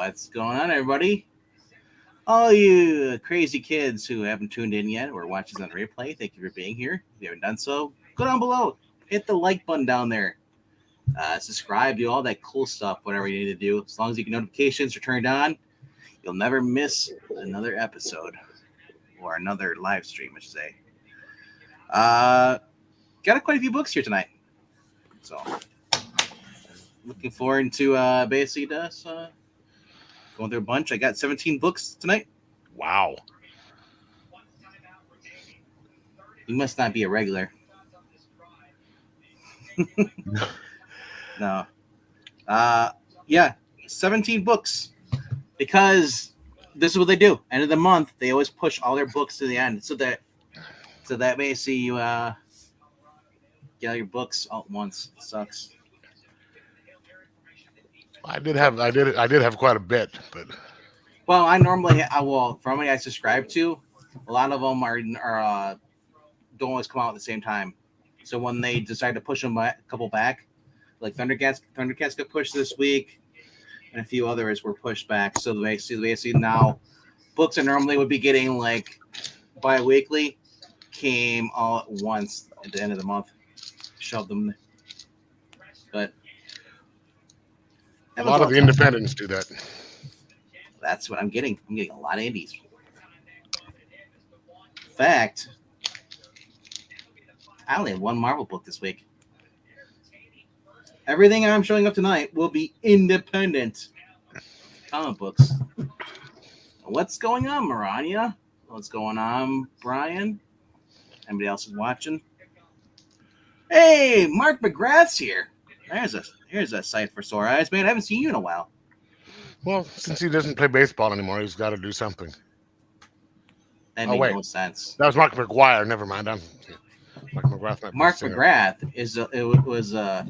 What's going on, everybody? All you crazy kids who haven't tuned in yet or watch this on replay, thank you for being here. If you haven't done so, go down below. Hit the like button down there. Subscribe, do all that cool stuff, whatever you need to do. As long as your notifications are turned on, you'll never miss another episode or another live stream, I should say. Got quite a few books here tonight. So, looking forward to basically just going through a bunch. I got 17 books tonight. Wow. You must not be a regular. No. Yeah, 17 books. Because this is what they do. End of the month, they always push all their books to the end. So that basically you get all your books all at once. It sucks. I did have quite a bit, but well, I normally from what I subscribe to, a lot of them are don't always come out at the same time. So when they decide to push them a couple back, like Thundercats got pushed this week, and a few others were pushed back. So basically now books that normally would be getting like bi-weekly came all at once at the end of the month. Shoved them, but a lot of the independents do that. That's what I'm getting. I'm getting a lot of indies. In fact, I only have one Marvel book this week. Everything I'm showing up tonight will be independent comic books. What's going on, Marania? What's going on, Brian? Anybody else is watching? Hey, Mark McGrath's here. Here's a sight for sore eyes, man. I haven't seen you in a while. Well, since he doesn't play baseball anymore, he's got to do something. That makes no sense. That was Mark McGuire. Never mind. Mark McGrath. Mark McGrath was a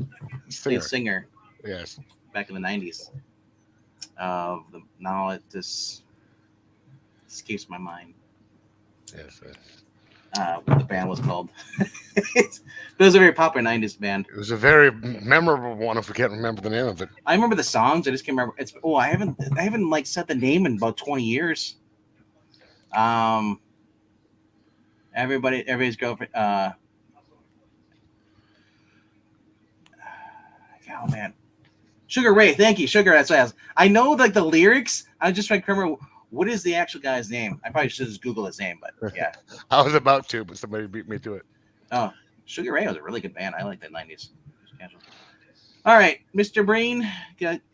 singer. Yes. Back in the 90s. Now it just escapes my mind. Yes. What the band was called. It was a very popular 90s band. It was a very memorable one. If I can't remember the name of it, I remember the songs. I just can't remember. I haven't like said the name in about 20 years. Everybody's girlfriend. Oh man, Sugar Ray. Thank you, Sugar. That's what I was. I know like the lyrics. I just trying to remember what is the actual guy's name. I probably should just Google his name, but yeah. I was about to, but somebody beat me to it. Oh, Sugar Ray was a really good band. I like that 90s. All right, Mr. Breen,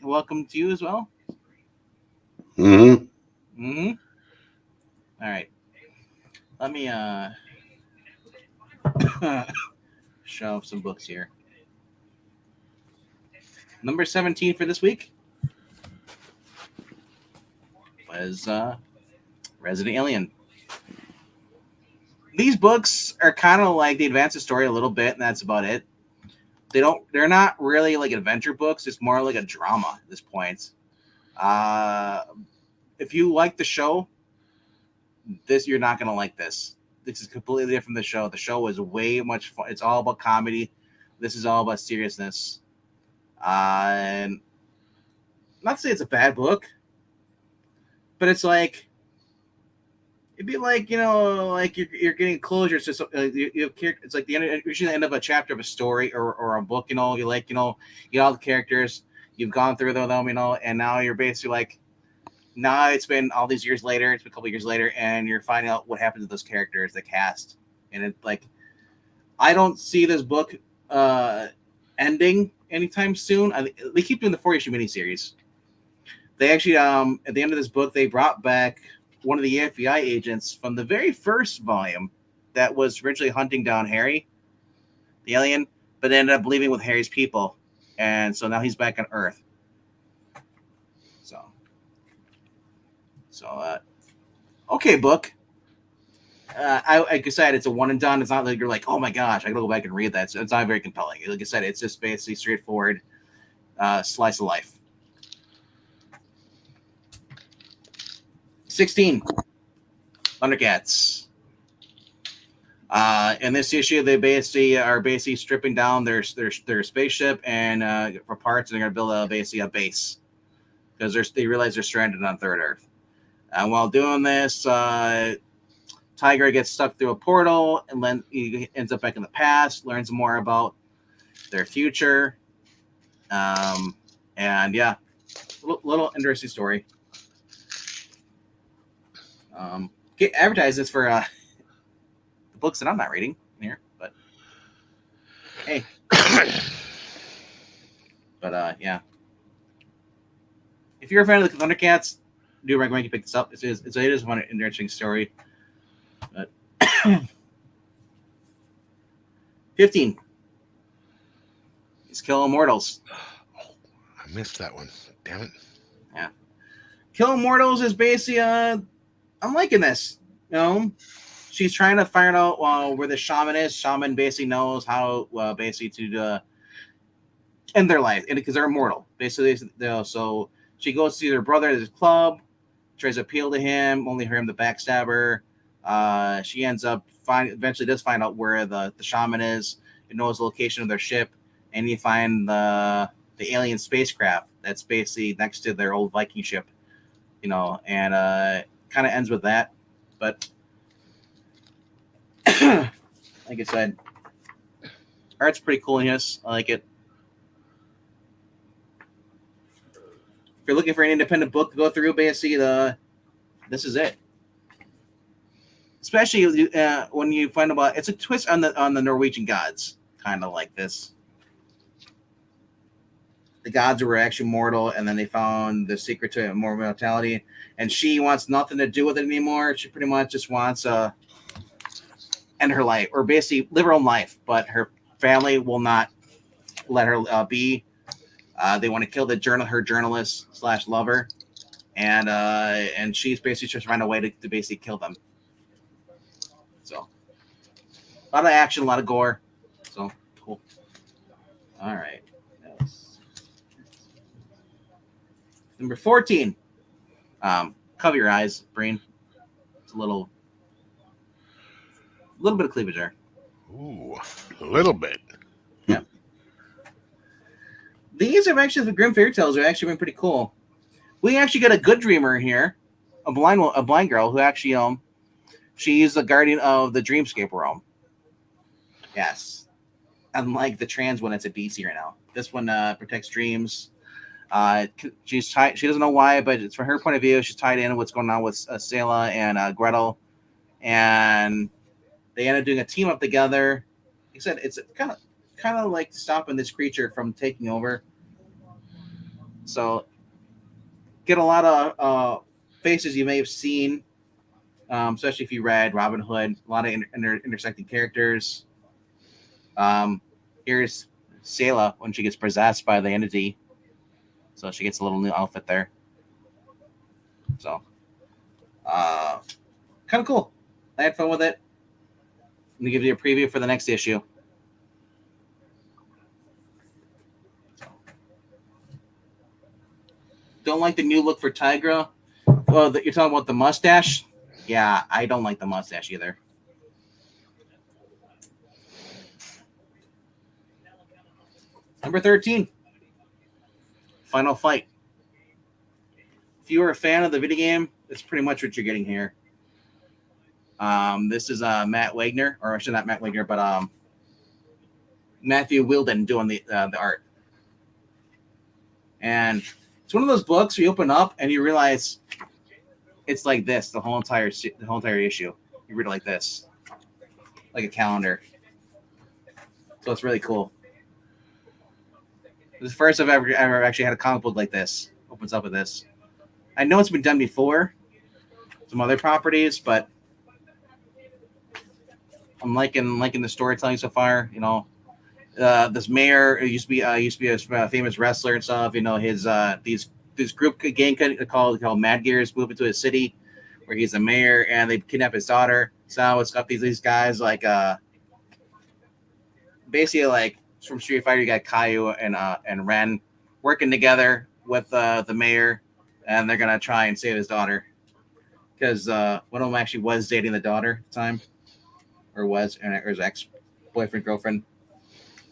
welcome to you as well. Mm-hmm. All right. Let me show off some books here. Number 17 for this week was Resident Alien. These books are kind of like they advance the story a little bit, and that's about it. They're not really like adventure books. It's more like a drama at this point. If you like the show, you're not gonna like this. This is completely different from the show. The show is way much fun. It's all about comedy. This is all about seriousness. And not to say it's a bad book, but it's like it'd be like like you're getting closure. It's just it's like the end, usually the end of a chapter of a story or a book. You like you get all the characters. You've gone through them, and now you're basically like. Now it's been all these years later. It's been a couple years later, and you're finding out what happened to those characters, the cast, and it's like, I don't see this book ending anytime soon. They keep doing the 4-issue miniseries. They actually, at the end of this book, they brought back one of the FBI agents from the very first volume that was originally hunting down Harry, the alien, but ended up leaving with Harry's people, and so now he's back on Earth. So, okay, book. Like I said, it's a one and done. It's not like you're like, oh my gosh, I gotta go back and read that. So it's not very compelling. Like I said, it's just basically straightforward slice of life. 16, Thundercats. In this issue, they are stripping down their spaceship and for parts, and they're gonna build basically a base. because they realize they're stranded on Third Earth. And while doing this, Tiger gets stuck through a portal, and then he ends up back in the past, learns more about their future. And yeah, little interesting story. Get advertisements for the books that I'm not reading here, but hey, but yeah. If you're a fan of the Thundercats, I do recommend you pick this up. It is one interesting story. But 15 is Kill Immortals. I missed that one. Damn it. Yeah. Kill Immortals is basically I'm liking this. You know, she's trying to find out where the shaman is. Shaman basically knows how basically to end their life, and because they're immortal. Basically, so she goes to see her brother at his club, tries to appeal to him, only hear him the backstabber. She ends up eventually does find out where the shaman is. It knows the location of their ship, and you find the alien spacecraft that's basically next to their old Viking ship. You know, and kind of ends with that. But like I said, art's pretty cool in this. I like it. If you're looking for an independent book to go through, basically this is it. Especially when you find about it's a twist on the Norwegian gods, kind of like this. The gods were actually mortal, and then they found the secret to immortality. And she wants nothing to do with it anymore. She pretty much just wants end her life, or basically live her own life. But her family will not let her be. They want to kill her journalist / lover, and she's basically just trying to find a way to basically kill them. So, a lot of action, a lot of gore. So cool. All right. Number 14. Cover your eyes, brain. It's a little bit of cleavage there. Ooh, a little bit. Yeah. These have actually, the Grim Fairy Tales have actually been pretty cool. We actually got a good dreamer here, a blind girl who actually she's the guardian of the dreamscape realm. Yes. Unlike the trans one that's at DC right now. This one protects dreams. She's tied. She doesn't know why, but it's from her point of view. She's tied in what's going on with Selah and Gretel, and they end up doing a team up together. Like I said, it's kind of like stopping this creature from taking over. So, get a lot of faces you may have seen, especially if you read Robin Hood. A lot of intersecting characters. Here's Selah when she gets possessed by the entity. So she gets a little new outfit there. So, kind of cool. I had fun with it. I'm going to give you a preview for the next issue. Don't like the new look for Tigra? Well, you're talking about the mustache? Yeah, I don't like the mustache either. Number 13. Final Fight. If you are a fan of the video game, it's pretty much what you're getting here. This is Matt Wagner, or actually not Matt Wagner, but Matthew Wilden doing the art. And it's one of those books where you open up and you realize it's like this the whole entire issue. You read it like this, like a calendar. So it's really cool. It's the first I've ever actually had a comic book like this. Opens up with this. I know it's been done before, some other properties, but I'm liking the storytelling so far. You know, this mayor used to be a famous wrestler and stuff. You know, his this group gang called Mad Gears move into his city where he's the mayor, and they kidnap his daughter. So it's got these guys like basically like from Street Fighter, you got Caillou and Ren working together with the mayor, and they're gonna try and save his daughter because one of them actually was dating the daughter at the time, or his ex-boyfriend girlfriend.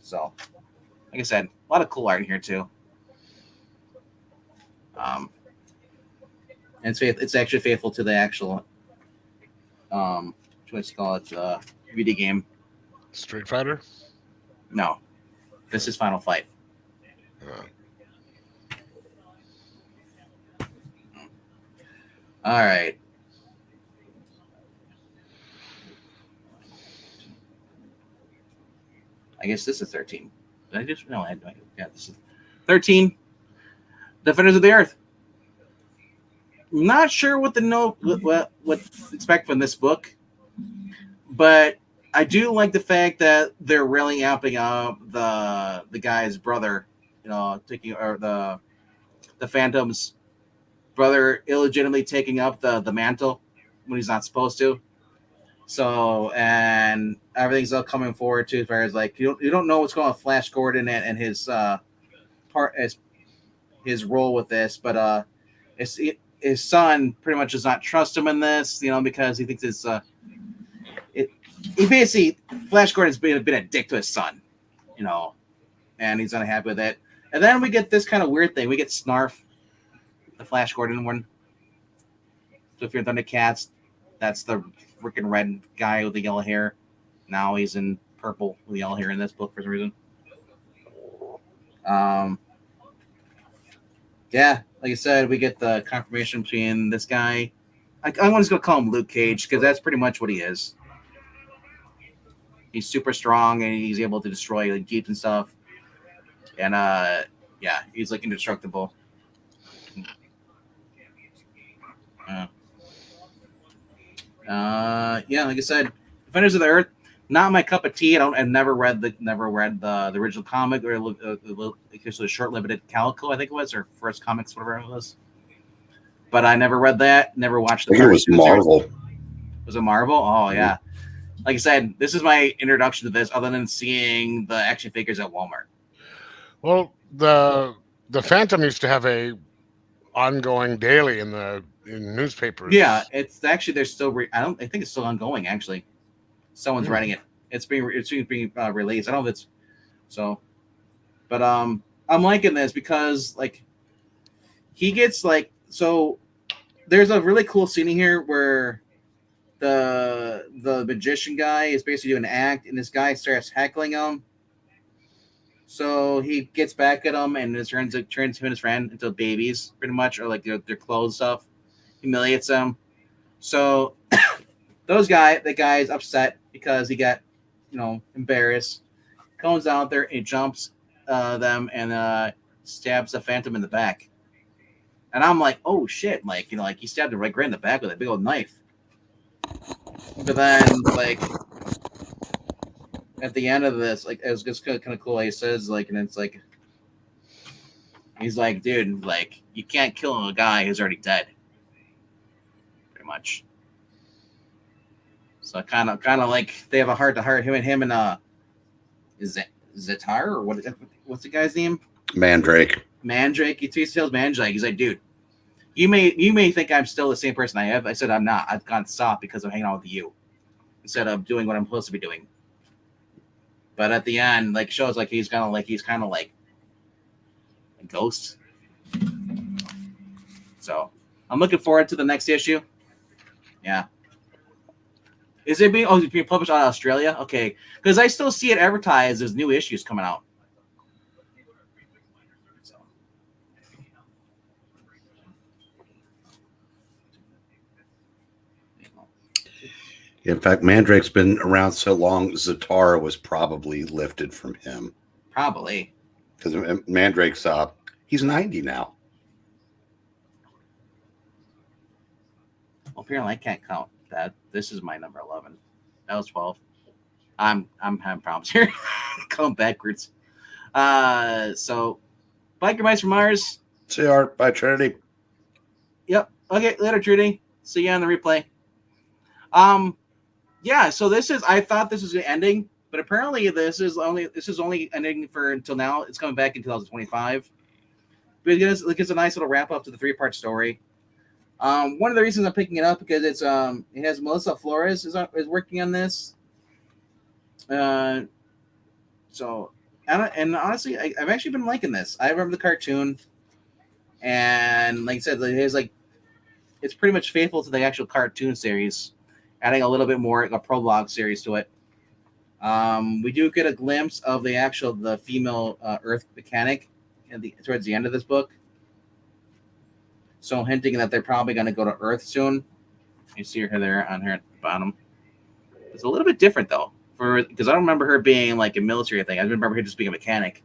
So, like I said, a lot of cool art in here too. And it's actually faithful to the actual what's call it video game. Street Fighter. No, this is Final Fight. All right. I guess this is 13. Did I just no? Yeah, this is 13. Defenders of the Earth. Not sure what what expect from this book, but I do like the fact that they're really amping up the guy's brother, taking or the Phantom's brother illegitimately taking up the mantle when he's not supposed to. So and everything's all coming forward too, as far as like you don't know what's going on with Flash Gordon and his part as his role with this, but his son pretty much does not trust him in this, because he thinks he basically Flash Gordon's been a dick to his son, and he's unhappy with it. And then we get this kind of weird thing. We get Snarf, the Flash Gordon one. So if you're Thundercats, that's the freaking red guy with the yellow hair. Now he's in purple with yellow hair in this book for some reason. Yeah, like I said, we get the confirmation between this guy. I'm just going to call him Luke Cage because that's pretty much what he is. He's super strong and he's able to destroy like jeeps and stuff. And yeah, he's like indestructible. Yeah, like I said, Defenders of the Earth, not my cup of tea. I've never read the original comic or the short limited Calico, I think it was, or first comics, whatever it was. But I never read that. Never watched I think it was Marvel. Was it Marvel? Oh yeah. Like I said, this is my introduction to this, other than seeing the action figures at Walmart. Well, the Phantom used to have a ongoing daily in newspapers. Yeah, it's actually they're still. I think it's still ongoing. Actually, someone's writing it. It's being released. I don't know if it's so, but I'm liking this because like he gets like so. There's a really cool scene here where the magician guy is basically doing an act, and this guy starts heckling him. So he gets back at him and turns him and his friend into babies, pretty much, or like their clothes stuff. Humiliates them. So the guy is upset because he got, embarrassed. Comes out there and jumps them and stabs the Phantom in the back. And I'm like, oh shit! Like like he stabbed him right in the back with a big old knife. But then like at the end of this, like it was just kind of cool. He says like, and it's like, he's like, dude, like you can't kill a guy who's already dead. Pretty much. So kind of like they have a heart to heart. Him and is it Zatar or what's the guy's name? Mandrake. He tells Mandrake, he's like, dude, you may think I'm still the same person I have. I said I'm not. I've gone soft because I'm hanging out with you instead of doing what I'm supposed to be doing. But at the end, like shows like he's kind of like a ghost. So I'm looking forward to the next issue. Yeah. Is it being published out of Australia? Okay, because I still see it advertised as new issues coming out. So. In fact, Mandrake's been around so long, Zatara was probably lifted from him. Probably. Because Mandrake's he's 90 now. Well, apparently I can't count that. This is my number 11. That was 12. I'm having problems here. Going backwards. So Biker Mice from Mars. See you, Art. Bye, Trinity. Yep. Okay, later, Trinity. See you on the replay. Yeah, so I thought this was ending, but apparently this is only ending for until now. It's coming back in 2025. Because it's a nice little wrap up to the 3-part story. One of the reasons I'm picking it up because it has Melissa Flores is working on this. So and honestly, I've actually been liking this. I remember the cartoon, and like I said, it has like it's pretty much faithful to the actual cartoon series, adding a little bit more like a prologue series to it. We do get a glimpse of the female Earth mechanic towards the end of this book, so hinting that they're probably going to go to Earth soon. You see her there on her at the bottom. It's a little bit different though, because I don't remember her being like a military thing. I remember her just being a mechanic.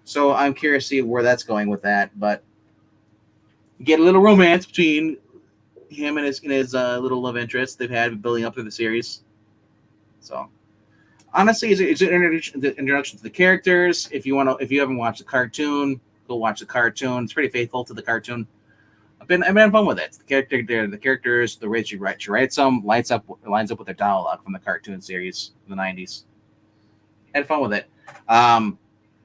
So I'm curious to see where that's going with that. But you get a little romance between him and his little love interest they've had building up through the series. So honestly, it's an introduction to the characters. If you haven't watched the cartoon, go watch the cartoon. It's pretty faithful to the cartoon. I've been having fun with it. The characters, the way she writes them, lines up with their dialogue from the cartoon series in the '90s. Had fun with it.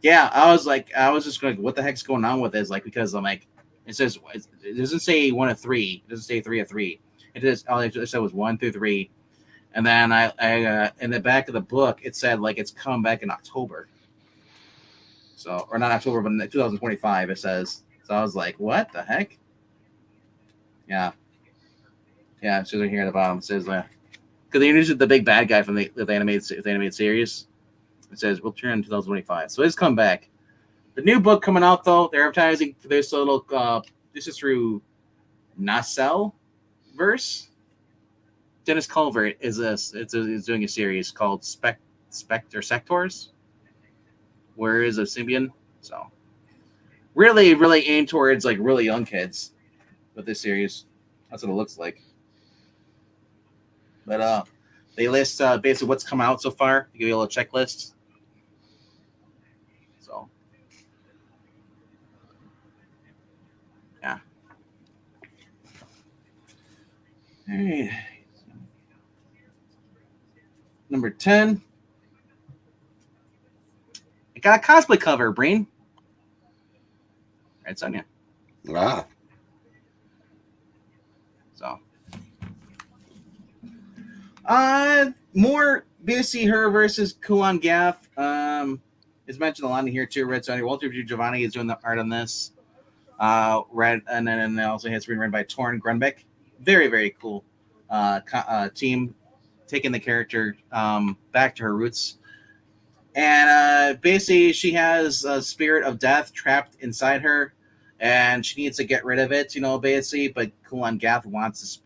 Yeah, I was just going, what the heck's going on with this? Like, because I'm like, it doesn't say 1 of 3. It doesn't say 3 of 3. It just all it said was 1 through 3. And then I in the back of the book, it said like it's come back in October. So, or not October, but in 2025, it says. So I was like, what the heck? Yeah. Yeah, it says right here at the bottom. It says, because they introduced the big bad guy from the animated series. It says, we'll turn in 2025. So it's come back. The new book coming out, though, they're advertising for this little, this is through Nacelle Verse. Dennis Culvert is doing a series called Sectors, where is a Symbian. So really, really aimed towards like really young kids with this series. That's what it looks like. But they list basically what's come out so far. They give you a little checklist. So yeah. All right. Number 10. I got a cosplay cover, Breen. Red Sonja. Wow. So more basically her versus Kulan Gath. It's mentioned a lot in here too. Red Sonja. Walter Giovanni is doing the art on this. Red, and then also has been written by Torn Grunbeck. Very, very cool team, taking the character back to her roots. And basically, she has a spirit of death trapped inside her, and she needs to get rid of it. Basically, but Kulan Gath wants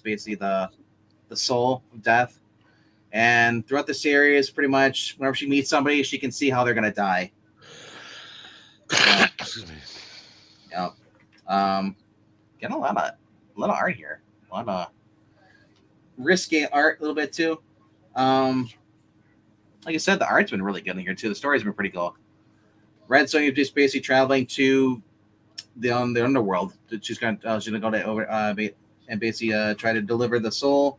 basically the soul of death. And throughout the series, pretty much whenever she meets somebody, she can see how they're gonna die. Excuse me. Yeah. Getting a lot of art here. A lot of risque art, a little bit too. Like I said, the art's been really good in here too. The story's been pretty cool. Red Sonja just basically traveling to the underworld. She's gonna go to over and basically try to deliver the soul.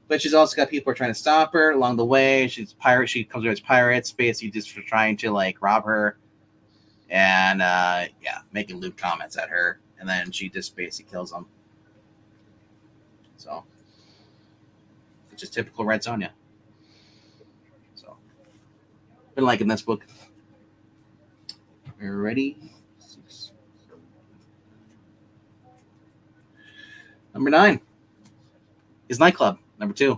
But she's also got people trying to stop her along the way. She's pirate. She comes with pirates, basically just for trying to like rob her, and making lewd comments at her. And then she just basically kills them. So, it's just typical Red Sonja. So, been liking this book. Ready? 6. Number 9 is Nightclub. Number 2.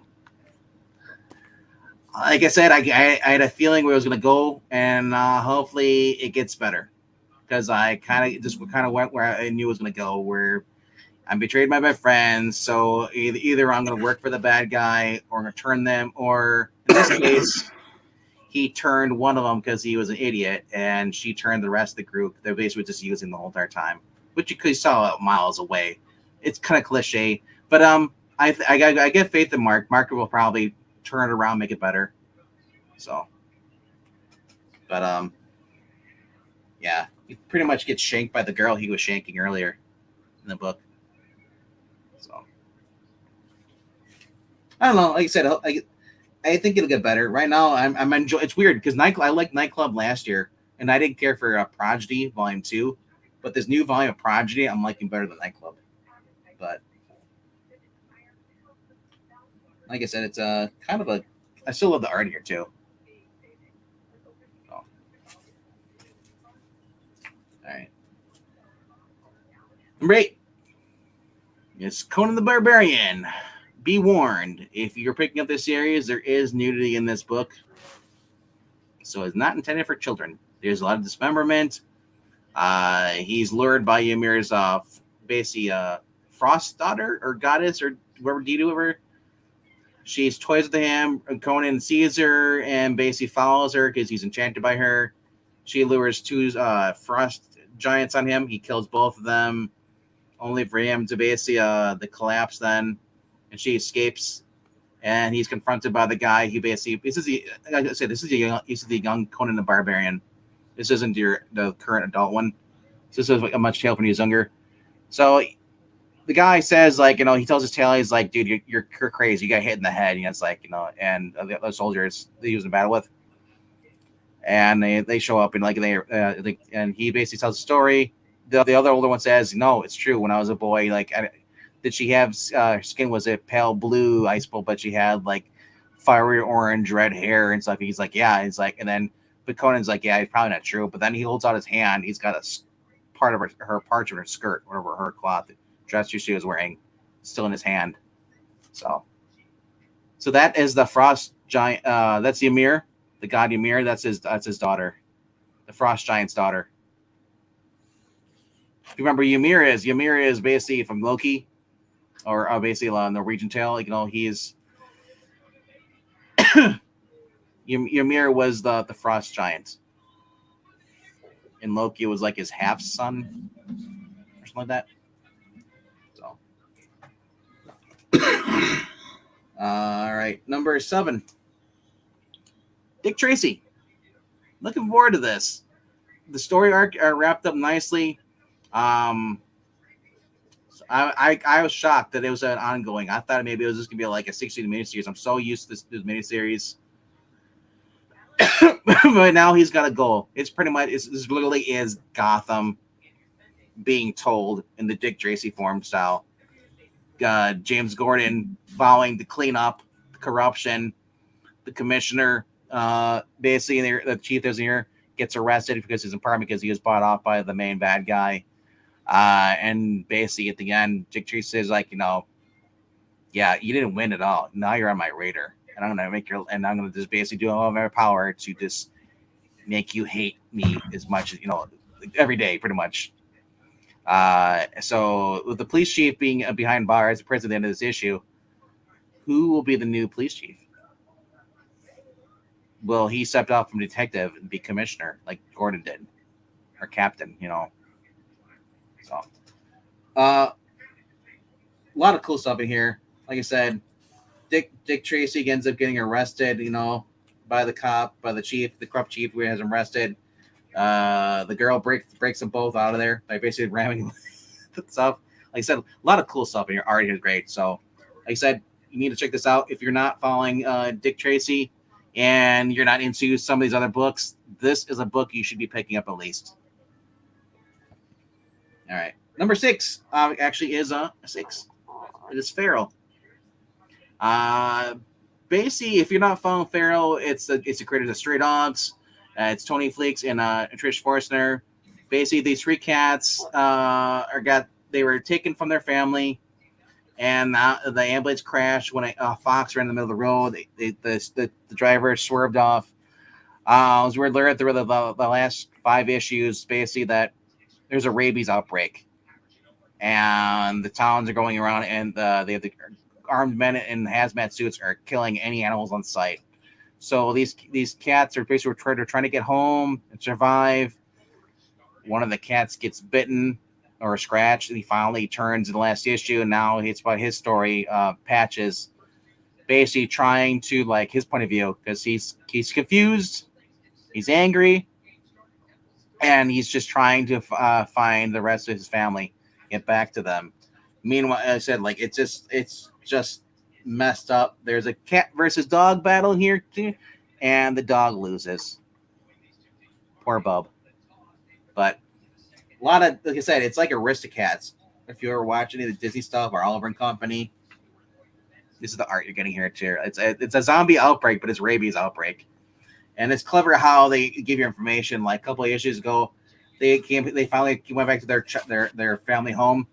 Like I said, I had a feeling where it was going to go, and hopefully it gets better. Because I kind of went where I knew it was going to go, where I'm betrayed by my friends. So either I'm going to work for the bad guy, or I'm going to turn them, or in this case, he turned one of them because he was an idiot, and she turned the rest of the group. They're basically just using the whole entire time, which you could saw miles away. It's kind of cliche, but I get faith in Mark. Mark will probably turn it around, make it better. So, but yeah, he pretty much gets shanked by the girl he was shanking earlier in the book. So, I don't know. Like I said, I think it'll get better. Right now, I'm enjoying. It's weird because I liked Nightclub last year, and I didn't care for Prodigy Volume 2, but this new volume of Prodigy, I'm liking better than Nightclub. But like I said, it's kind of I still love the art here too. So. All right. Number 8 It's Conan the Barbarian. Be warned, if you're picking up this series, there is nudity in this book. So it's not intended for children. There's a lot of dismemberment. He's lured by Ymir's basically frost daughter or goddess or whatever deity whatever. She's toys with him. Conan sees her and basically follows her because he's enchanted by her. She lures two frost giants on him. He kills both of them, only for him to basically the collapse then. And she escapes, and he's confronted by the guy. He basically this is the young Conan the Barbarian. This isn't the current adult one. This is like a much tale when he was younger. So the guy says, like, he tells his tale. He's like, dude, you're crazy. You got hit in the head. It's like, and the other soldiers that he was in battle with, and they show up and and he basically tells a story. The other older one says, no, it's true. When I was a boy, did she have her skin was a pale blue ice bowl, but she had like fiery orange red hair and stuff. He's like, yeah. He's like, and then but Conan's like, yeah, it's probably not true. But then he holds out his hand. He's got a part of her parchment, her skirt, whatever her cloth dress she was wearing, still in his hand. So that is the frost giant. That's Ymir, the god Ymir. That's his daughter, the frost giant's daughter. If you remember, Ymir is basically from Loki, or basically a Norwegian tale. He's Ymir was the frost giant. In Loki, it was like his half son or something like that. So, all right, number 7, Dick Tracy. Looking forward to this. The story arc wrapped up nicely. I was shocked that it was an ongoing. I thought maybe it was just gonna be like a 16 miniseries. I'm so used to this miniseries. But now he's got a goal. It's pretty much this literally is Gotham being told in the Dick Tracy form style. James Gordon vowing to clean up the corruption. The commissioner, basically the chief engineer, gets arrested because his apartment because he was bought off by the main bad guy. And basically at the end, Dick Tracy says yeah, you didn't win at all. Now you're on my radar. And I'm gonna just basically do all of my power to just make you hate me as much as every day, pretty much. So with the police chief being behind bars, the president of this issue, who will be the new police chief? Will he step out from detective and be commissioner like Gordon did, or captain? So, a lot of cool stuff in here. Like I said. Dick Tracy ends up getting arrested, by the corrupt chief who has him arrested. The girl breaks them both out of there by basically ramming stuff. Like I said, a lot of cool stuff in here. Art is great. So, like I said, you need to check this out. If you're not following Dick Tracy and you're not into some of these other books, this is a book you should be picking up at least. All right. Number 6 actually is a 6. It is Feral. Basically, if you're not following Feral, it's the creators of Stray Dogs. It's Tony Fleeks and Trish Forstner. Basically, these 3 cats they were taken from their family, and the ambulance crashed when a fox ran in the middle of the road. The driver swerved off. We're learned through the last 5 issues, basically, that there's a rabies outbreak, and the towns are going around, and they have the armed men in hazmat suits are killing any animals on sight. So these cats are basically trying to get home and survive. One of the cats gets bitten or scratched, and he finally turns in the last issue, and now it's about his story. Patches, basically trying to, like, his point of view, because he's confused, he's angry, and he's just trying to find the rest of his family, get back to them. Meanwhile, I said, like, it's just messed up. There's a cat versus dog battle here too, and the dog loses. Poor Bub. But a lot of, like I said, it's like Aristocats. If you ever watch any of the Disney stuff or Oliver and Company, this is the art you're getting here too. It's a zombie outbreak, but it's rabies outbreak, and it's clever how they give you information. Like a couple of issues ago, they finally went back to their family home,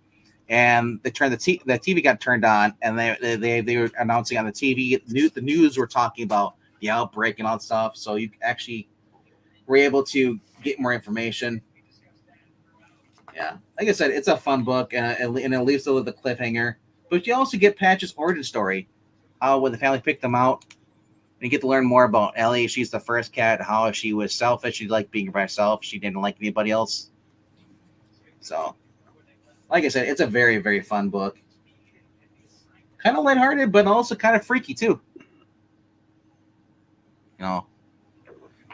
and they turned the TV got turned on, and they were announcing on the TV. The news were talking about the outbreak and all that stuff. So you actually were able to get more information. Yeah, like I said, it's a fun book, and it leaves with the cliffhanger. But you also get Patch's origin story, how when the family picked them out, and you get to learn more about Ellie. She's the first cat, how she was selfish. She liked being by herself. She didn't like anybody else. So, like I said, it's a very, very fun book. Kind of lighthearted, but also kind of freaky too. You know.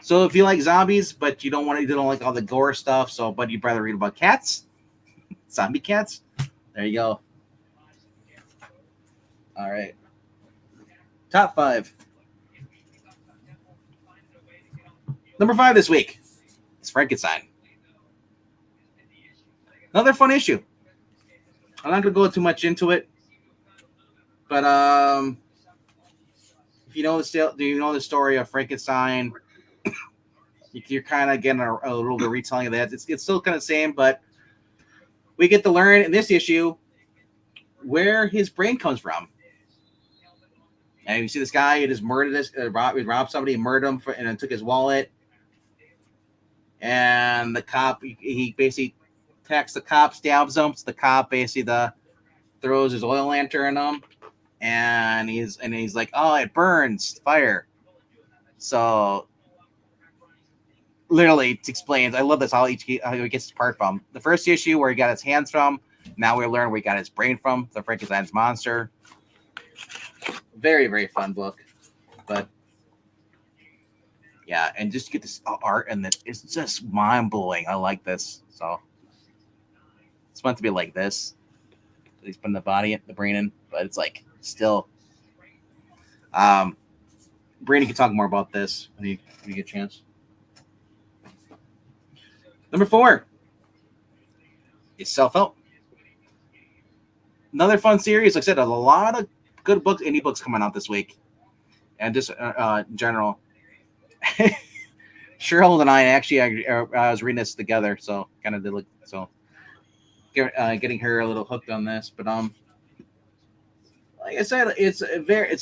So if you like zombies, but you don't like all the gore stuff, but you'd rather read about cats, zombie cats, there you go. All right. Top 5. Number 5 this week is Frankenstein. Another fun issue. I'm not going to go too much into it, but if you know the story of Frankenstein, you're kind of getting a little bit of retelling of that. It's still kind of the same, but we get to learn in this issue where his brain comes from. And you see this guy who just murdered robbed somebody, murdered him, and then took his wallet. And the cop, he basically attacks the cop, stabs him. So the cop basically throws his oil lantern on him, and he's like, "Oh, it burns, fire." So literally, it explains. I love this how he gets his part from. The first issue where he got his hands from. Now we learn where he got his brain from. The Frankenstein's monster. Very, very fun book, but yeah, and just get this art and it's just mind blowing. I like this, so it's meant to be like this. He's putting the brain in, but it's like still. Brandon can talk more about this when you get a chance. Number 4 is Self-Help. Another fun series. Like I said, there's a lot of good books, indie books coming out this week, and just in general. Cheryl and I actually I was reading this together, so kind of did look so. Getting her a little hooked on this, but like I said, it's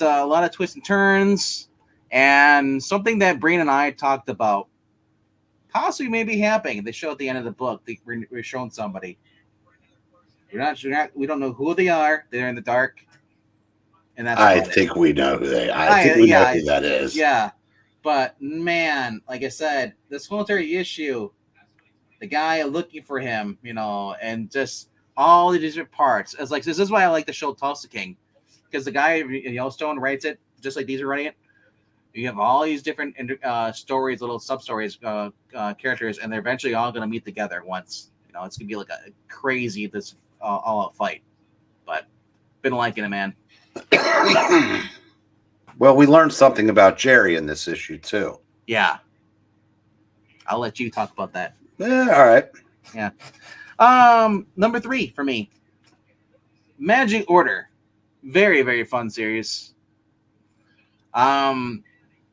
a lot of twists and turns, and something that Breen and I talked about possibly maybe happening. They show at the end of the book. We're showing somebody. We don't know who they are. They're in the dark, and that's. I think we know who they. I think we know who that is. Yeah, but man, like I said, this whole entire issue, the guy looking for him, and just all the different parts. It's like this is why I like the show Tulsa King, because the guy in Yellowstone writes it just like these are writing it. You have all these different stories, little sub stories, characters, and they're eventually all going to meet together at once. It's gonna be like a crazy all out fight. But been liking it, man. Well, we learned something about Jerry in this issue too. Yeah, I'll let you talk about that. Yeah, all right. Yeah. Number 3 for me, Magic Order. Very, very fun series.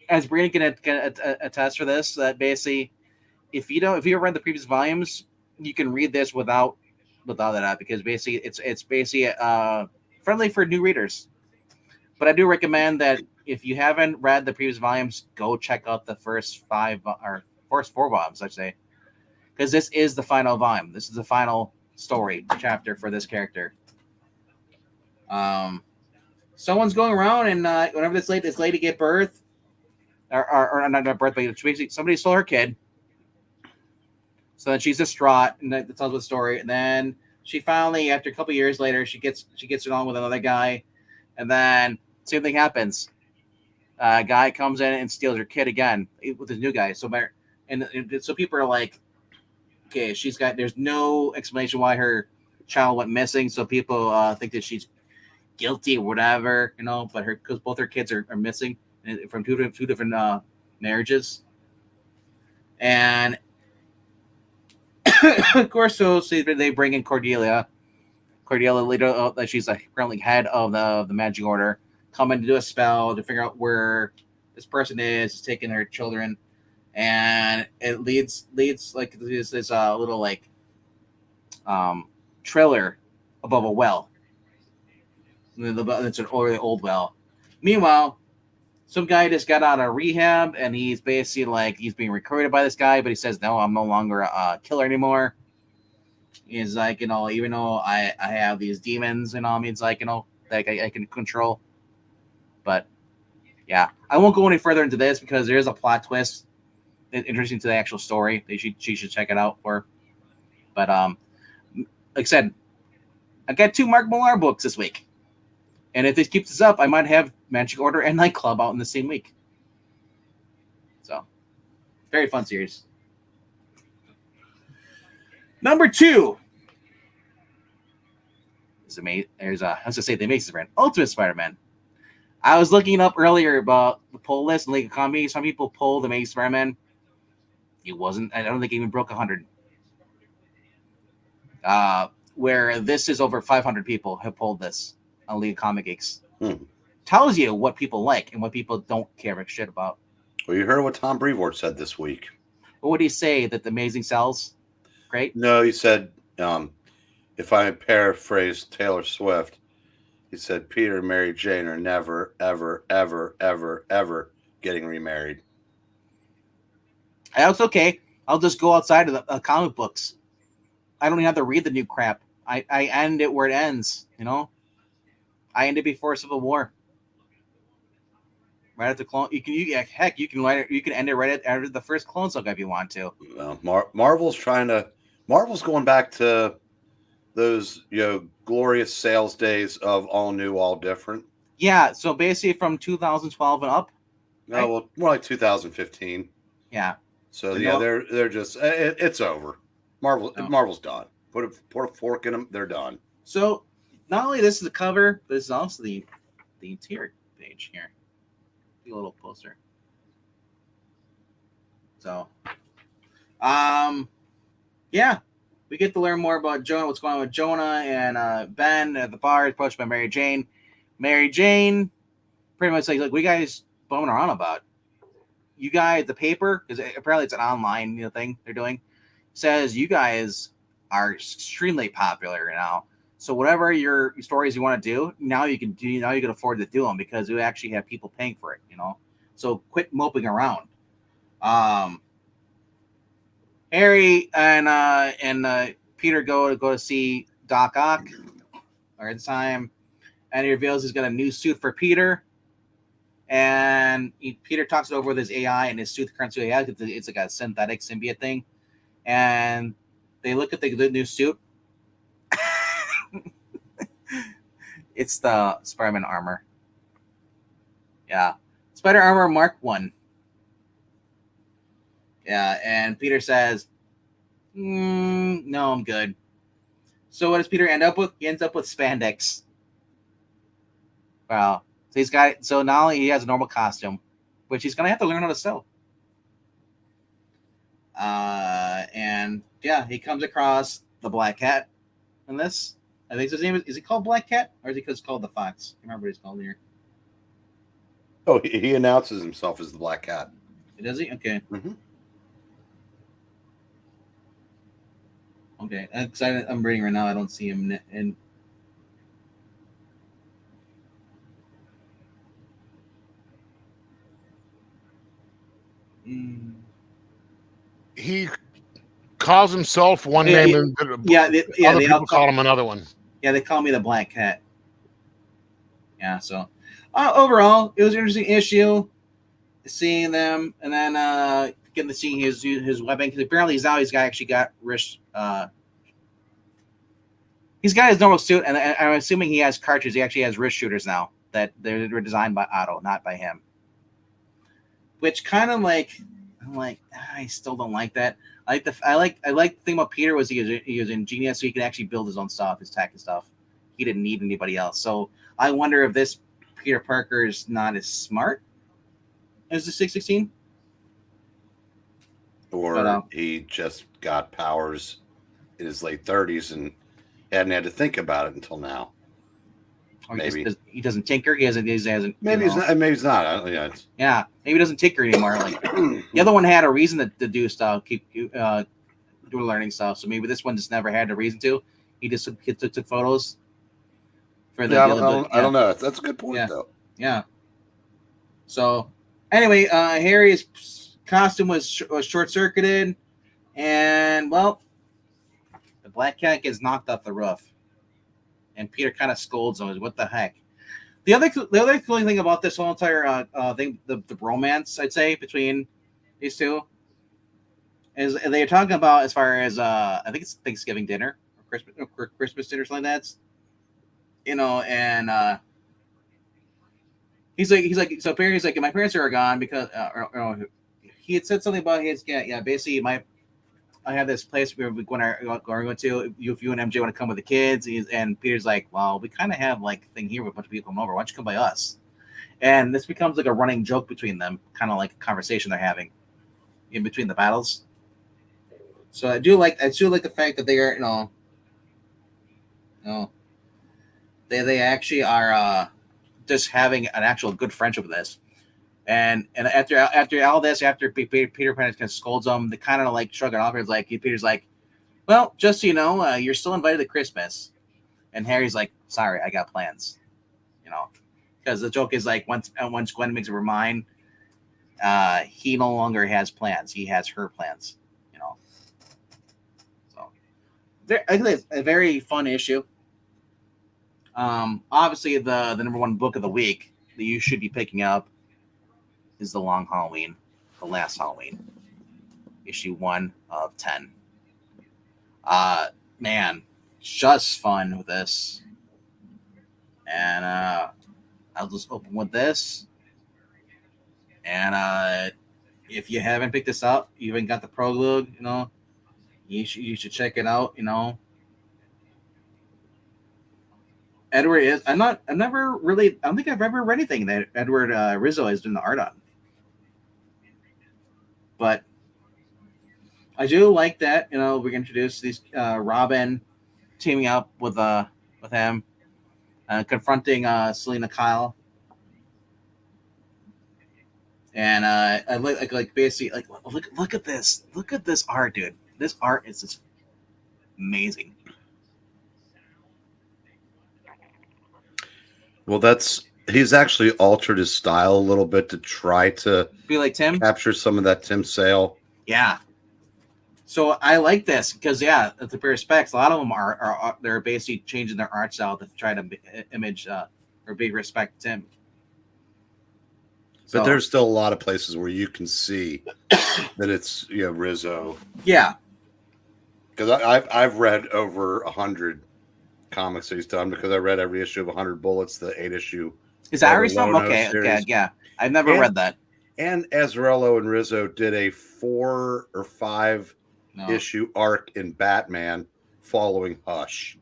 As Brandon can attest for this, that basically, if you read the previous volumes, you can read this without that, because basically it's basically friendly for new readers. But I do recommend that if you haven't read the previous volumes, go check out the first 4 volumes, I'd say, because this is the final volume. This is the final story chapter for this character. Someone's going around, and whenever this lady get birth, or not birth, but basically somebody stole her kid. So then she's distraught, and that tells the story. And then she finally, after a couple years later, she gets it on with another guy, and then same thing happens. A guy comes in and steals her kid again with this new guy. So people are like, okay, there's no explanation why her child went missing. So people think that she's guilty or whatever, but because both her kids are missing from two different marriages. And of course, so they bring in Cordelia. Cordelia later, she's currently head of the Magic Order, coming to do a spell to figure out where this person is taking her children, and it leads like this little trailer above a well. It's an old well. Meanwhile, some guy just got out of rehab, and he's basically like he's being recruited by this guy, but he says, "No, I'm no longer a killer anymore." He's like, even though I have these demons, means like, that I can control. But yeah, I won't go any further into this because there is a plot twist interesting to the actual story. She should check it out for. But like I said, I got 2 Mark Millar books this week. And if this keeps us up, I might have Magic Order and Nightclub out in the same week. So, very fun series. Number 2. There's I was gonna say the Amazing Spider-Man, Ultimate Spider-Man. I was looking up earlier about the poll list in League of Comedy. Some people polled the Amazing Spider-Man. It wasn't. I don't think it even broke 100. Where this is over 500 people have polled this on League of Comic Geeks. Tells you what people like and what people don't care a shit about. Well, you heard what Tom Brevoort said this week. What did he say? That the Amazing sells? Great? No, he said, if I paraphrase Taylor Swift, he said, Peter and Mary Jane are never, ever, ever, ever, ever getting remarried. That's okay. I'll just go outside of the comic books. I don't even have to read the new crap. I end it where it ends, I end it before Civil War. Right at the clone, you can write it. You can end it right after the first Clone Saga if you want to. Well, Marvel's going back to those glorious sales days of all new, all different. Yeah, so basically from 2012 and up. No, right? Well, more like 2015. Yeah. So they're just it's over. Marvel's done. Put a fork in them. They're done. So not only this is the cover, but this is also the interior page here. A little poster. So, yeah, we get to learn more about Jonah. What's going on with Jonah and Ben at the bar, approached by Mary Jane. Mary Jane, pretty much like what you guys bumming around about? You guys, the paper, because apparently it's an online thing they're doing, says you guys are extremely popular now. So whatever your stories you want to do, now you can afford to do them because you actually have people paying for it, So quit moping around. Harry and Peter go to see Doc Ock or this time, and he reveals he's got a new suit for Peter. And Peter talks it over with his AI and his suit, the current suit he has. It's like a synthetic symbiote thing. And they look at the new suit. It's the Spider-Man armor. Yeah. Spider armor Mark 1. Yeah, and Peter says, no, I'm good. So what does Peter end up with? He ends up with spandex. Wow. So now he has a normal costume, which he's gonna have to learn how to sew. And yeah, he comes across the Black Cat in this. I think his name is he called Black Cat, or is he called the Fox? I can't remember what he's called here. Oh, he announces himself as the Black Cat. Does he? Okay. Mm-hmm. Okay, I'm reading right now. I don't see him in. He calls himself one name, and other people call him another one. Yeah, they call me the Black Cat. Yeah, so overall, it was an interesting issue seeing them, and then getting to see his weapon because apparently he's actually got wrist. He's got his normal suit, and I'm assuming he has cartridges. He actually has wrist shooters now that they're designed by Otto, not by him. Which kind of I still don't like that. I like the thing about Peter was he was ingenious, so he could actually build his own stuff, his tech and stuff. He didn't need anybody else. So I wonder if this Peter Parker is not as smart as the 616, or he just got powers in his late 30s and hadn't had to think about it until now. Or maybe he doesn't tinker. He hasn't. Maybe he's not. Maybe he's not. Yeah, maybe he doesn't tinker anymore. Like the other one had a reason to do stuff, keep do learning stuff. So maybe this one just never had a reason to. He just took photos. for the Yeah, I yeah. don't know. That's a good point, Yeah. though. Yeah. So anyway, Harry's costume was short circuited, and well, the black cat gets knocked off the roof, and Peter kind of scolds him. What the heck? The other cool thing about this whole entire thing, the romance, I'd say, between these two, is they're talking about as far as I think it's Thanksgiving dinner or Christmas dinner, something like that. And he's like, so apparently he's like, my parents are gone because he had said something about his basically I have this place where we're going to if you and MJ want to come with the kids. And Peter's like, well, we kind of have like a thing here with a bunch of people coming over. Why don't you come by us? And this becomes like a running joke between them, kind of like a conversation they're having in between the battles. So I do like the fact that they are they actually are just having an actual good friendship with this. And after all this, after Peter Pan kind of scolds them, they kind of like shrug it off. It's like Peter's like, well, just so you know, you're still invited to Christmas. And Harry's like, sorry, I got plans. Because the joke is like once Gwen makes up her mind, he no longer has plans. He has her plans. So I think it's a very fun issue. Obviously, the number one book of the week that you should be picking up is The Long Halloween, The Last Halloween, issue 1 of 10. Man, just fun with this. And I'll just open with this. And if you haven't picked this up, you haven't got the prologue, you should check it out. Edward is. I don't think I've ever read anything that Edward Rizzo has done the art on. But I do like that. We introduce these Robin teaming up with him, confronting Selena Kyle, and I like basically like look at this art, dude. This art is just amazing. Well, he's actually altered his style a little bit to try to be like Tim, capture some of that Tim Sale. Yeah. So I like this because at the respects, a lot of them are they're basically changing their art style to try to image or be respect Tim. But there's still a lot of places where you can see that it's Rizzo. Yeah. Because I've read over 100 comics that he's done because I read every issue of 100 Bullets, the 8-issue. Is that Irish film? Okay, yeah. I've never read that. And Azzarello and Rizzo did a 4 or 5 issue arc in Batman following Hush.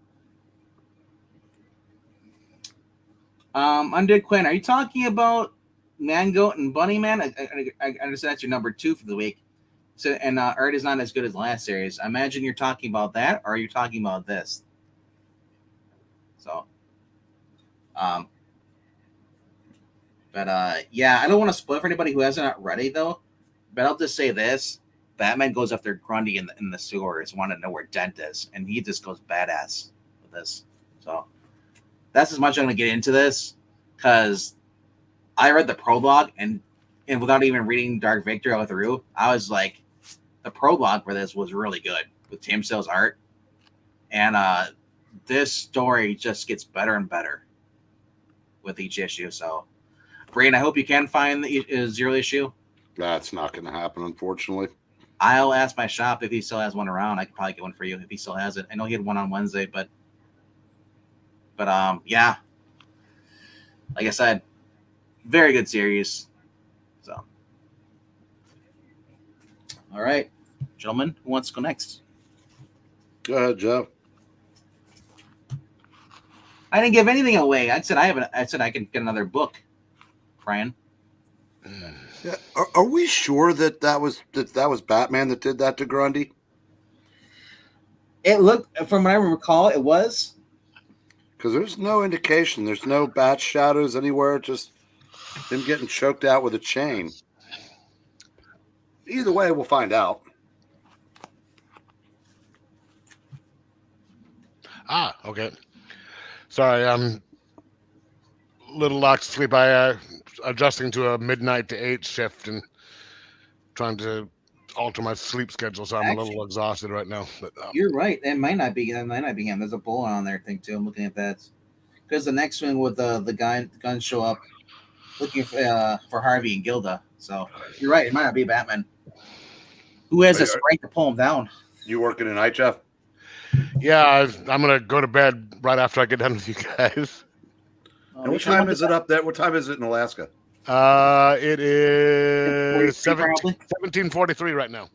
Undead Quinn, are you talking about Mangoat and Bunny Man? I understand that's your number 2 for the week. So and art is not as good as the last series. I imagine you're talking about that, or are you talking about this? So, but I don't want to spoil for anybody who hasn't read it though. But I'll just say this: Batman goes after Grundy in the sewers, want to know where Dent is, and he just goes badass with this. So that's as much I'm going to get into this because I read the prologue and without even reading Dark Victory all through, I was like, the prologue for this was really good with Tim Sale's art, and this story just gets better and better with each issue. So, Brain, I hope you can find the 0 issue. That's not going to happen, unfortunately. I'll ask my shop if he still has one around. I could probably get one for you if he still has it. I know he had one on Wednesday, but yeah. Like I said, very good series. So, all right, gentlemen, who wants to go next? Go ahead, Joe. I didn't give anything away. I said I can get another book, Brian. Yeah. Are we sure that was Batman that did that to Grundy? It looked, from what I recall, it was. Because there's no indication. There's no bat shadows anywhere. Just him getting choked out with a chain. Either way, we'll find out. Okay. Sorry, little lack of sleep. I adjusting to a midnight to 8 shift and trying to alter my sleep schedule, so I'm a little exhausted right now. But you're right. That might not be him. There's a bull on there thing too. I'm looking at that because the next one with the guns show up looking for Harvey and Gilda. So you're right. It might not be Batman. Who has the strength to pull him down? You working tonight, Jeff? Yeah, I'm gonna go to bed right after I get done with you guys. And what time is it up there? What time is it in Alaska? It is 17:43 right now.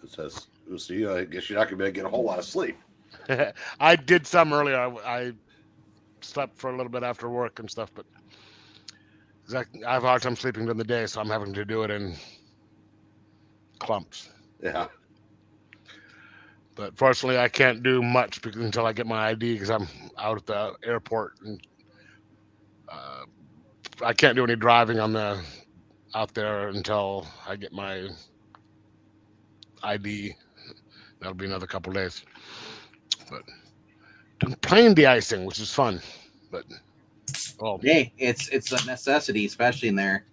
It says, see, I guess you're not gonna be able to get a whole lot of sleep. I did some earlier. I slept for a little bit after work and stuff, but I have a hard time sleeping during the day, so I'm having to do it in clumps. Yeah. But fortunately, I can't do much until I get my ID because I'm out at the airport, and I can't do any driving out there until I get my ID. That'll be another couple days. But playing de-icing, which is fun. But hey, it's a necessity, especially in there.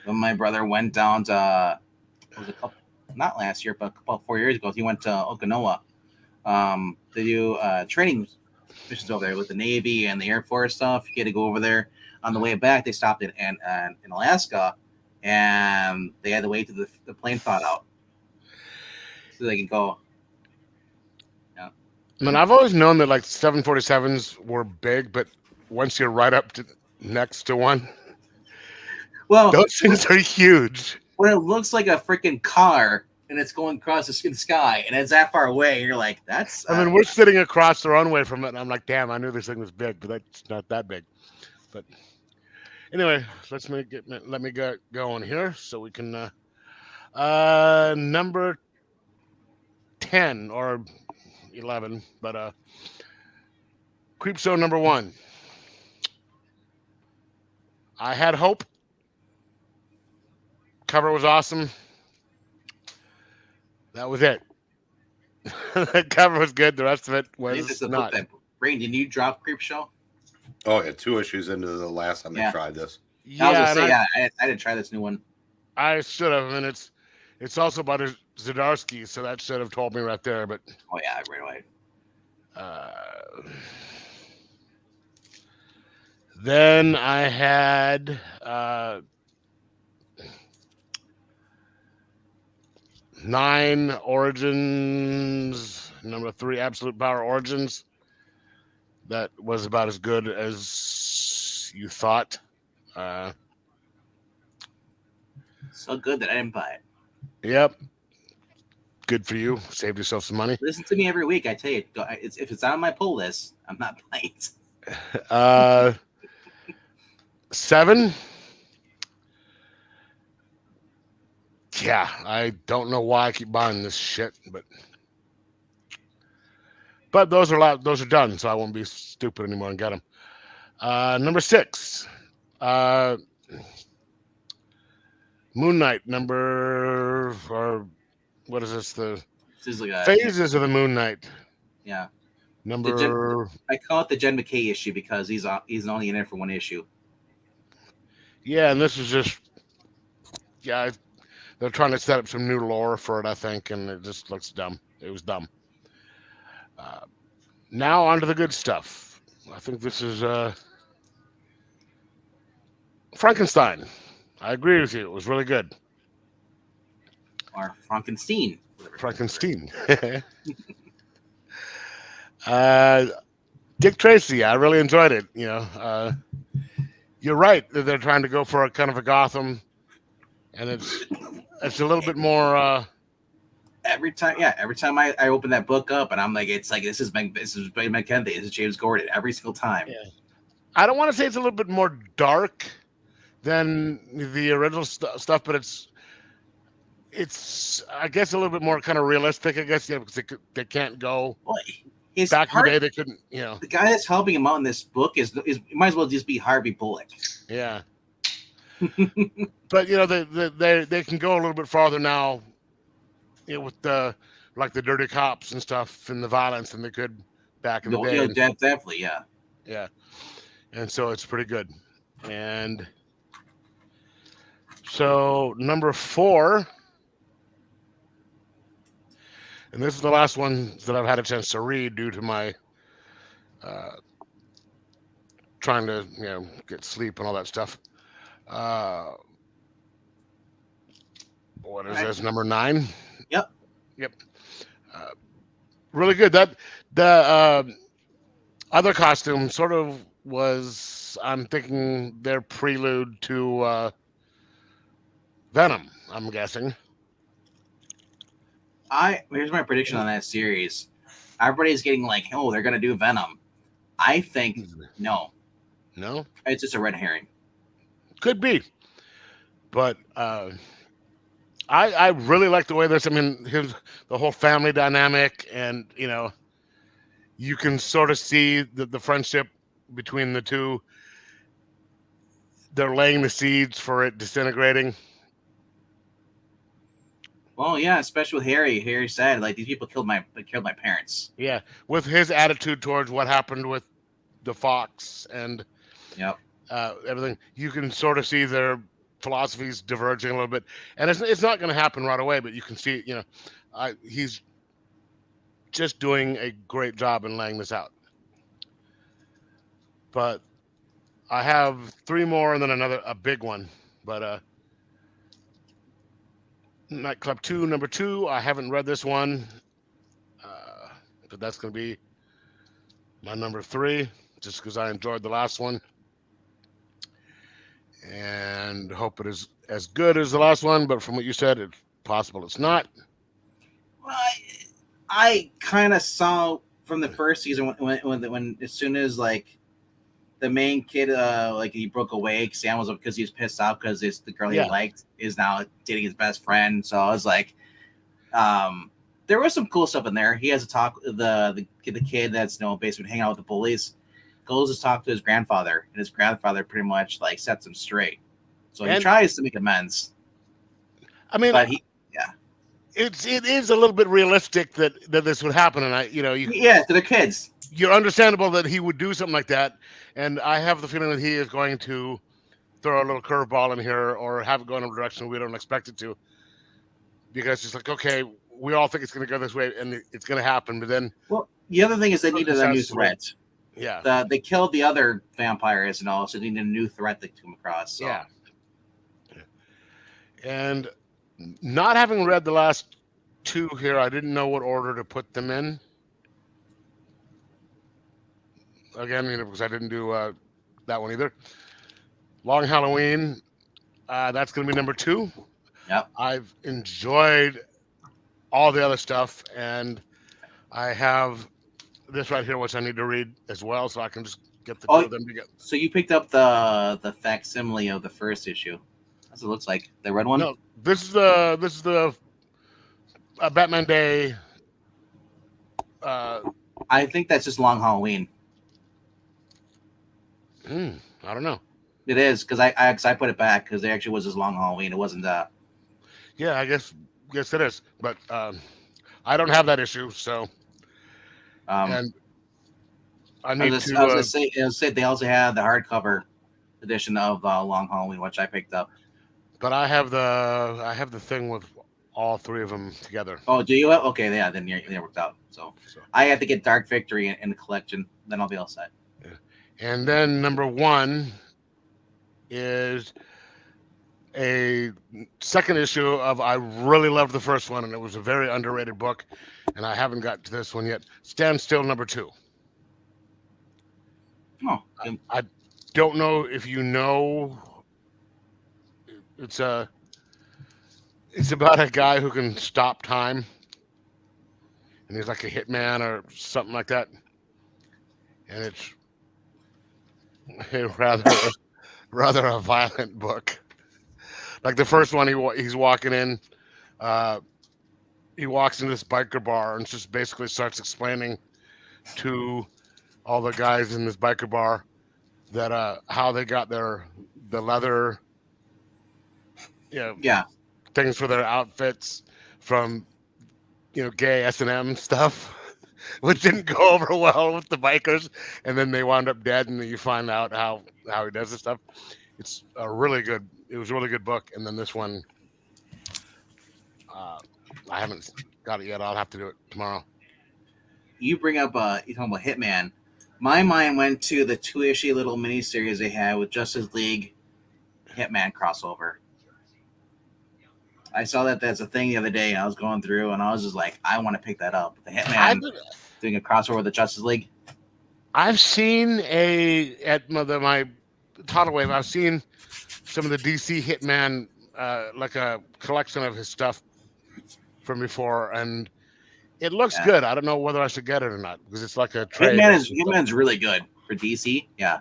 When my brother went down to not last year, but about 4 years ago, he went to Okinawa to do training missions over there with the Navy and the Air Force stuff. He had to go over there. On the way back, they stopped in Alaska, and they had to wait till the plane thawed out so they can go. Yeah. I mean, I've always known that like 747s were big, but once you're right up to next to one, well, those things are huge. When it looks like a freaking car and it's going across the sky and it's that far away, you're like, that's. I mean, we're sitting across the runway from it, and I'm like, damn, I knew this thing was big, but that's not that big. But anyway, let me get going here so we can number 10 or 11, but Creep Show number 1. I Had Hope. Cover was awesome. That was it. The cover was good. The rest of it was not. Brain, did you drop Creep Show? Oh, yeah, 2 issues into the last time they tried this. Yeah, I was gonna say, I didn't try this new one. I should have, and it's also about Zdarsky, so that should have told me right there. But oh yeah, right away. Then I had 9 Origins, number 3 Absolute Power Origins. That was about as good as you thought. So good that I didn't buy it. Yep. Good for you. Saved yourself some money. Listen to me every week. I tell you, if it's on my pull list, I'm not buying it. 7. Yeah, I don't know why I keep buying this shit, but those are done, so I won't be stupid anymore and get them. Number 6, Moon Knight. What is this? The Phases of the Moon Knight. Yeah. I call it the Jen McKay issue because he's only in it for 1 issue. Yeah, and this is just they're trying to set up some new lore for it, I think, and it just looks dumb. It was dumb. Now on to the good stuff. I think this is Frankenstein. I agree with you. It was really good. Or Frankenstein. Frankenstein. Dick Tracy. I really enjoyed it. You're right. They're trying to go for a kind of a Gotham, and it's a little bit more. Every time I open that book up, and I'm like, this is Ben McKenzie, this is James Gordon every single time. Yeah. I don't want to say it's a little bit more dark than the original stuff, but it's I guess a little bit more kind of realistic. I guess because they can't go. Well, back in the day, they couldn't. The guy that's helping him out in this book is might as well just be Harvey Bullock. Yeah. But they can go a little bit farther now. With the dirty cops and stuff and the violence than they could back in the day. Definitely, yeah. Yeah. And so it's pretty good. And so number 4, and this is the last one that I've had a chance to read due to my trying to get sleep and all that stuff. What is this? Number 9. Yep. Really good. That the other costume sort of was, I'm thinking, their prelude to Venom, I'm guessing. Here's my prediction on that series. Everybody's getting like, oh, they're gonna do Venom. I think no, it's just a red herring. Could be, but I really like the way this. I mean, the whole family dynamic, and you can sort of see the friendship between the two. They're laying the seeds for it disintegrating. Well, yeah, especially with Harry. Harry said, like, these people killed my parents. Yeah, with his attitude towards what happened with the fox and Yep. Everything, you can sort of see their philosophies diverging a little bit, and it's not going to happen right away, but you can see, he's just doing a great job in laying this out. But I have 3 more and then a big one. But Nightclub 2, number 2. I haven't read this one, but that's going to be my number 3, just because I enjoyed the last one, and hope it is as good as the last one. But from what you said, it's possible it's not. Well, I kind of saw from the first season when as soon as like the main kid like he broke away, Sam was because he was pissed off because the girl he liked is now dating his best friend. So I was like, there was some cool stuff in there. He has a talk the kid that's basically hanging out with the bullies goes to talk to his grandfather, and his grandfather pretty much like sets him straight. So he tries to make amends. I mean, but it is a little bit realistic that this would happen, and to the kids. You're understandable that he would do something like that, and I have the feeling that he is going to throw a little curveball in here or have it go in a direction we don't expect it to, because it's like, okay, we all think it's going to go this way and it's going to happen, but then the other thing is they needed a new threat. Yeah, they killed the other vampires and all, so they needed a new threat to come across. So. Yeah, and not having read the last 2 here, I didn't know what order to put them in. Again, because I didn't do that one either. Long Halloween, that's going to be number 2. Yep. I've enjoyed all the other stuff, and I have this right here, which I need to read as well, so I can just get the 2 of them together. So you picked up the facsimile of the first issue. That's what it looks like. The red one? No, this is the Batman Day. I think that's just Long Halloween. I don't know. It is because I put it back because it actually was just Long Halloween. It wasn't that. Yeah, I guess it is, but I don't have that issue, so. And I need I was gonna say they also had the hardcover edition of Long Halloween, which I picked up. But I have the thing with all 3 of them together. Oh, do you? Okay, yeah, then it worked out. So I have to get Dark Victory in the collection, then I'll be all set. Yeah. And then number 1 is a second issue of, I really loved the first one, and it was a very underrated book, and I haven't got to this one yet. Stand Still, number 2. Oh, I don't know if you know. It's about a guy who can stop time, and he's like a hitman or something like that, and it's a rather a violent book. Like the first one, he's walking in, he walks into this biker bar and just basically starts explaining to all the guys in this biker bar that how they got the leather, things for their outfits from gay S&M stuff, which didn't go over well with the bikers, and then they wound up dead, and then you find out how he does this stuff. It's a really good. It was a really good book, and then this one, uh, I haven't got it yet. I'll have to do it tomorrow. You bring up you talking about Hitman. My mind went to the 2-issue little miniseries they had with Justice League Hitman crossover. I saw that that's a thing the other day, and I was going through, and I was just like, I want to pick that up. The Hitman doing a crossover with the Justice League. I've seen at my Tidal Wave. I've seen some of the DC Hitman, like a collection of his stuff from before, and it looks good. I don't know whether I should get it or not because it's like a trade. Hitman's really good for DC. Yeah.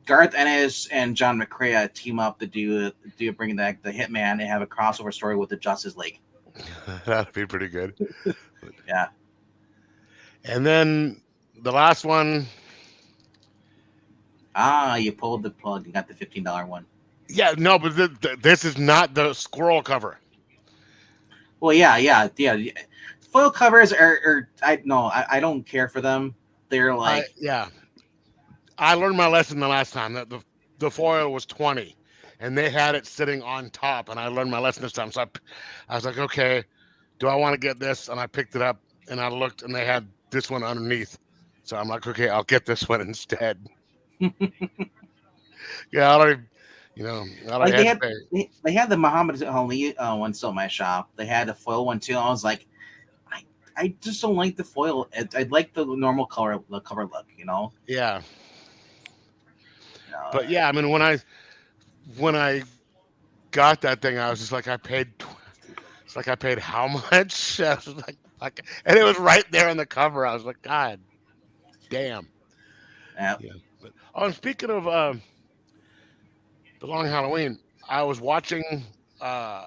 Garth Ennis and John McCrea team up to do bring back the Hitman and have a crossover story with the Justice League. That'd be pretty good. Yeah. And then the last one. You pulled the plug and got the $15 one. Yeah, no, but this is not the squirrel cover. Well, yeah. Foil covers are I don't care for them. They're like I learned my lesson the last time that the foil was 20, and they had it sitting on top, and I learned my lesson this time. So I was like, okay, do I want to get this? And I picked it up, and I looked, and they had this one underneath. So I'm like, okay, I'll get this one instead. Yeah, they had the Muhammad Ali one still in my shop. They had the foil one too. I was like, I just don't like the foil. I like the normal cover look, Yeah. But yeah, I mean, when I got that thing, I was just like, I paid how much? I was like, and it was right there on the cover. I was like, God damn. Yeah. But and speaking of the Long Halloween, I was watching the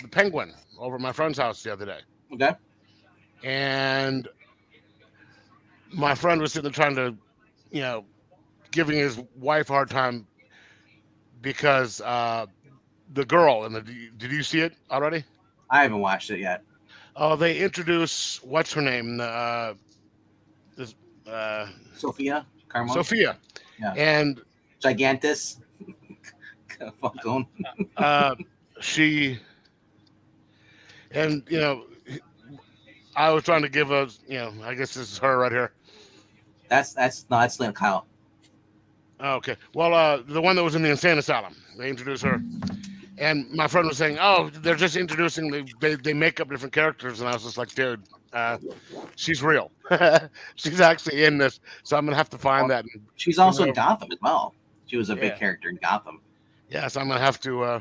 Penguin over at my friend's house the other day. Okay. And my friend was sitting there trying to, giving his wife a hard time because the girl did you see it already? I haven't watched it yet. Oh, they introduce what's her name? Sophia Carmona. Sophia. Yeah. And Gigantus. Fuck on. She and I was trying to give a I guess this is her right here. That's Lynn Kyle. Okay. Well, the one that was in the insane asylum, they introduced her, and my friend was saying, "Oh, they're just introducing. They make up different characters," and I was just like, "Dude, she's real. She's actually in this." So I'm gonna have to find that. She's also in Gotham as well. She was a big character in Gotham. Yeah, so I'm gonna have to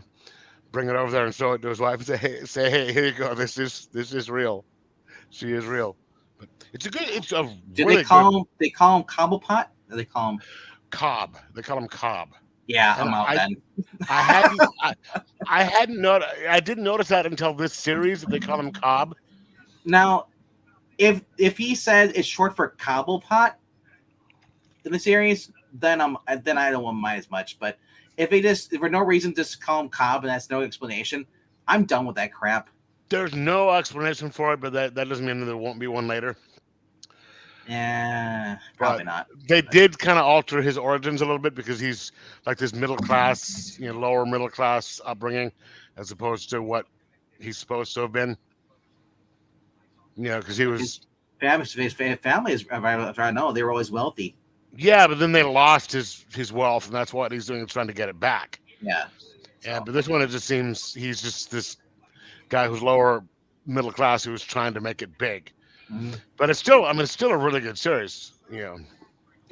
bring it over there and show it to his wife and say, hey, here you go. This is real. She is real. But it's a Do really they call him Cobblepot? Or they call him Cobb? They call him Cobb. Yeah, I'm out then. I didn't notice that until this series that they call him Cobb. Now, if he said it's short for Cobblepot in the series, then I don't mind as much. But if they just for no reason just call him Cobb and that's no explanation, I'm done with that crap. There's no explanation for it, but that doesn't mean there won't be one later. Yeah, probably not. They did kind of alter his origins a little bit because he's like this middle class, lower middle class upbringing, as opposed to what he's supposed to have been. Because he was his family, if I know, they were always wealthy. Yeah, but then they lost his wealth, and that's what he's doing, trying to get it back. Yeah. Yeah, but this one, it just seems he's just this guy who's lower middle class who's trying to make it big. Mm-hmm. But it's still a really good series, and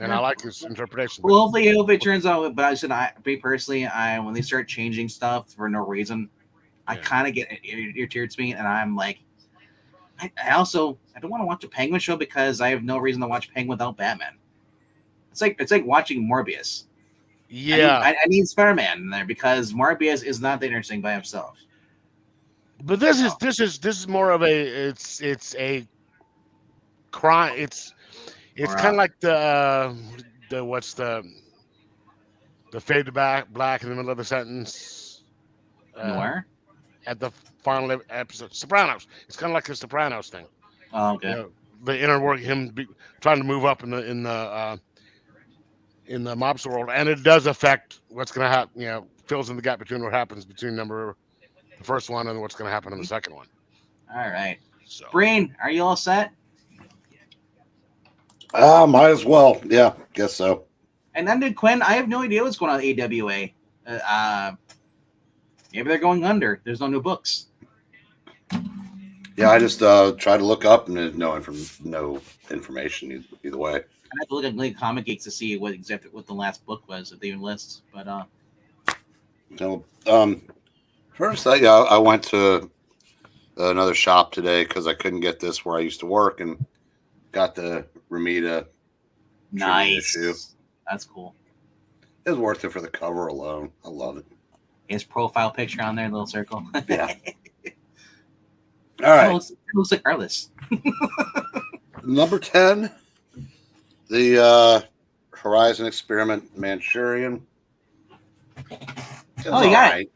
I like his interpretation. Well, hopefully it turns out. But I said, when they start changing stuff for no reason, I kind of get irritated to me, and I'm like, I don't want to watch a Penguin show because I have no reason to watch Penguin without Batman. It's like watching Morbius. Yeah, I need Spider-Man in there because Morbius is not that interesting by himself. But this is more of it's a crime. It's kind of like the what's the fade to black in the middle of the sentence. Noir? At the final episode, Sopranos. It's kind of like a Sopranos thing. Oh, okay. You know, the inner work, trying to move up in the mobster world, and it does affect what's going to happen. You know, fills in the gap between what happens between the first one and what's going to happen in the second one. All right. So, Brain, are you all set? Might as well. Yeah, guess so. And then did Quinn. I have no idea what's going on at AWA. Maybe they're going under. There's no new books. Yeah, I just tried to look up and there's no information either way. I have to look at Link Comic Geeks to see what the last book was, if they even list. But So, first I went to another shop today because I couldn't get this where I used to work, and got the Ramita nice. issue. That's cool. It was worth it for the cover alone. I love it. His profile picture on there, little circle. Yeah. All right. It looks like Arliss. Number 10, the Horizon Experiment Manchurian. Oh, you got it.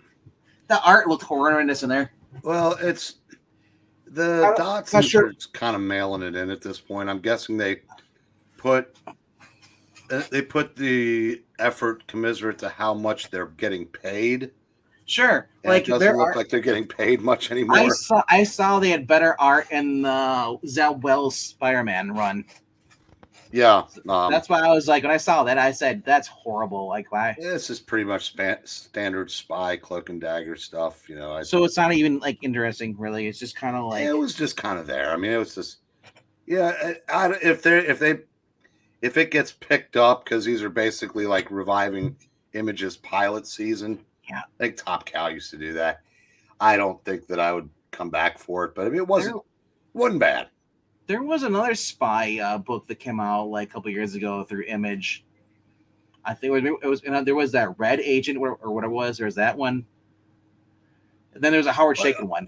The art looked horrendous in there. Well, it's the dots are kind of mailing it in at this point. I'm guessing they put the effort commiserate to how much they're getting paid. Sure, and it doesn't look like they're getting paid much anymore. I saw they had better art in the Zeb Wells Spider-Man run. Yeah, that's why I was like, when I saw that, I said, "That's horrible." Like, why? This is pretty much standard spy cloak and dagger stuff, you know. So it's not even like interesting, really. It's just kind of like it was just kind of there. I mean, it was just if it gets picked up, because these are basically like reviving Image's pilot season. Yeah, I think Top Cow used to do that. I don't think that I would come back for it, but I mean, it wasn't bad. There was another spy book that came out like a couple years ago through Image. I think it was there was that Red Agent or what it was. There was that one. And then there's a Howard Chaykin one.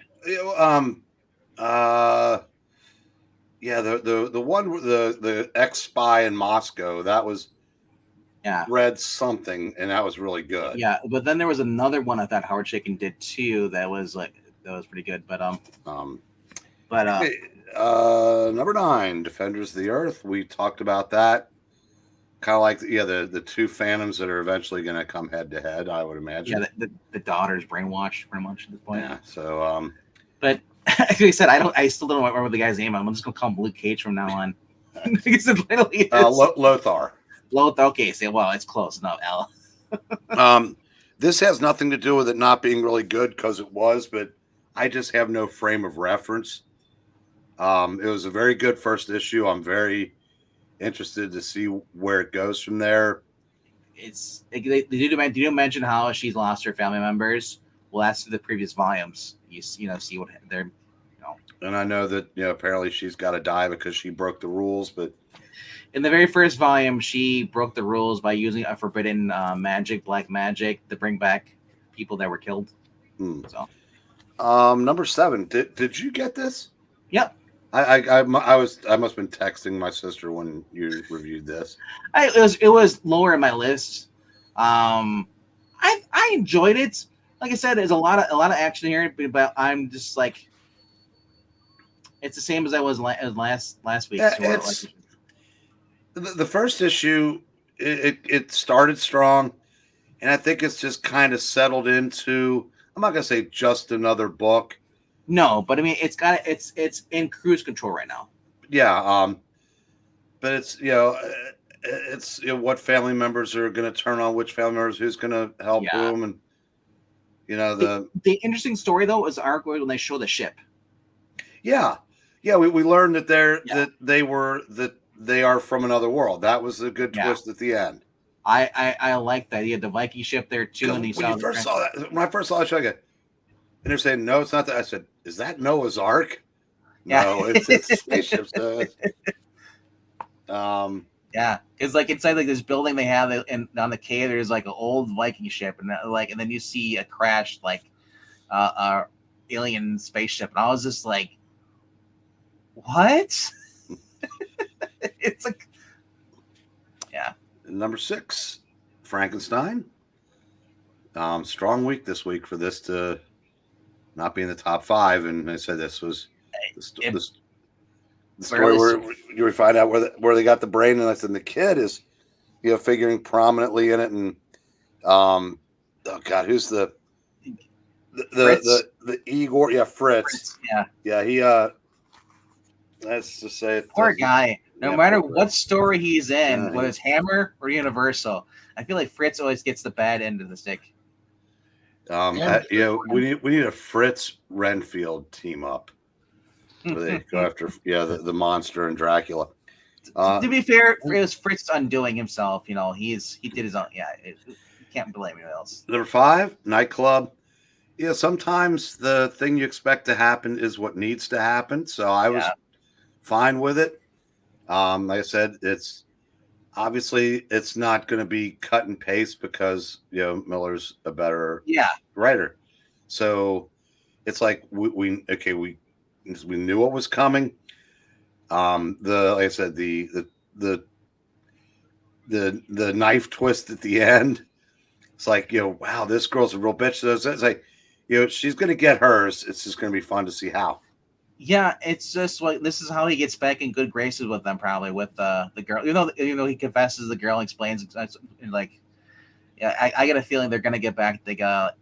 Yeah, the one with the ex-spy in Moscow, that was Red something, and that was really good. Yeah, but then there was another one I thought Howard Chaykin did too that was pretty good. But number 9, Defenders of the Earth. We talked about that. Kind of like the two Phantoms that are eventually going to come head to head, I would imagine. Yeah, the daughter's brainwashed pretty much at this point. Yeah. So but like I said, I still don't remember the guy's name. I'm just gonna call him Luke Cage from now on. Because it literally is. Lothar. Okay, well, it's close enough, Al. This has nothing to do with it not being really good, because it was, but I just have no frame of reference. It was a very good first issue. I'm very interested to see where it goes from there. They do mention how she's lost her family members. Well, that's the previous volumes. You see what they're. And I know that apparently she's got to die because she broke the rules, but in the very first volume, she broke the rules by using a forbidden black magic, to bring back people that were killed. So, number 7. Did you get this? Yep. I must have been texting my sister when you reviewed this. It was lower in my list. I enjoyed it. Like I said, there's a lot of action here, but I'm just like, it's the same as I was last week. Yeah, the first issue, it started strong, and I think it's just kind of settled into, I'm not gonna say just another book. No, but I mean, it's in cruise control right now. Yeah, but it's it's what family members are going to turn on which family members, who's going to help whom, and the interesting story though is the arc when they show the ship. Yeah, we learned that they are from another world. That was a good twist at the end. I like that. You had the Viking ship there too, and when I first saw the show, and they're saying no, it's not that. I said, is that Noah's Ark? No, it's spaceships. Yeah, because like inside like this building they have, and on the quay there's like an old Viking ship, and then you see a crashed alien spaceship, and I was just like, what? It's like, yeah. Number 6, Frankenstein. Strong week this week for this to not be in the top 5, and I said this was the story where we find out where they got the brain, and the kid is, figuring prominently in it, and oh god, who's the Igor? Yeah, Fritz. Yeah, he let's just say it. Poor guy. No matter what story he's in, whether it's Hammer or Universal, I feel like Fritz always gets the bad end of the stick. We need a Fritz Renfield team up where they go after the monster and Dracula. To be fair, it was Fritz undoing himself. He did his own. Yeah, you can't blame anyone else. Number 5, nightclub. Yeah, sometimes the thing you expect to happen is what needs to happen. So I was fine with it. Like I said, it's obviously it's not going to be cut and paste because Miller's a better writer. So it's like we knew what was coming. Like I said, the knife twist at the end. It's like, wow, this girl's a real bitch. So it's like, she's going to get hers. It's just going to be fun to see how. Yeah, it's just like this is how he gets back in good graces with them, probably with the girl. He confesses the girl, explains, like, I get a feeling they're gonna get back together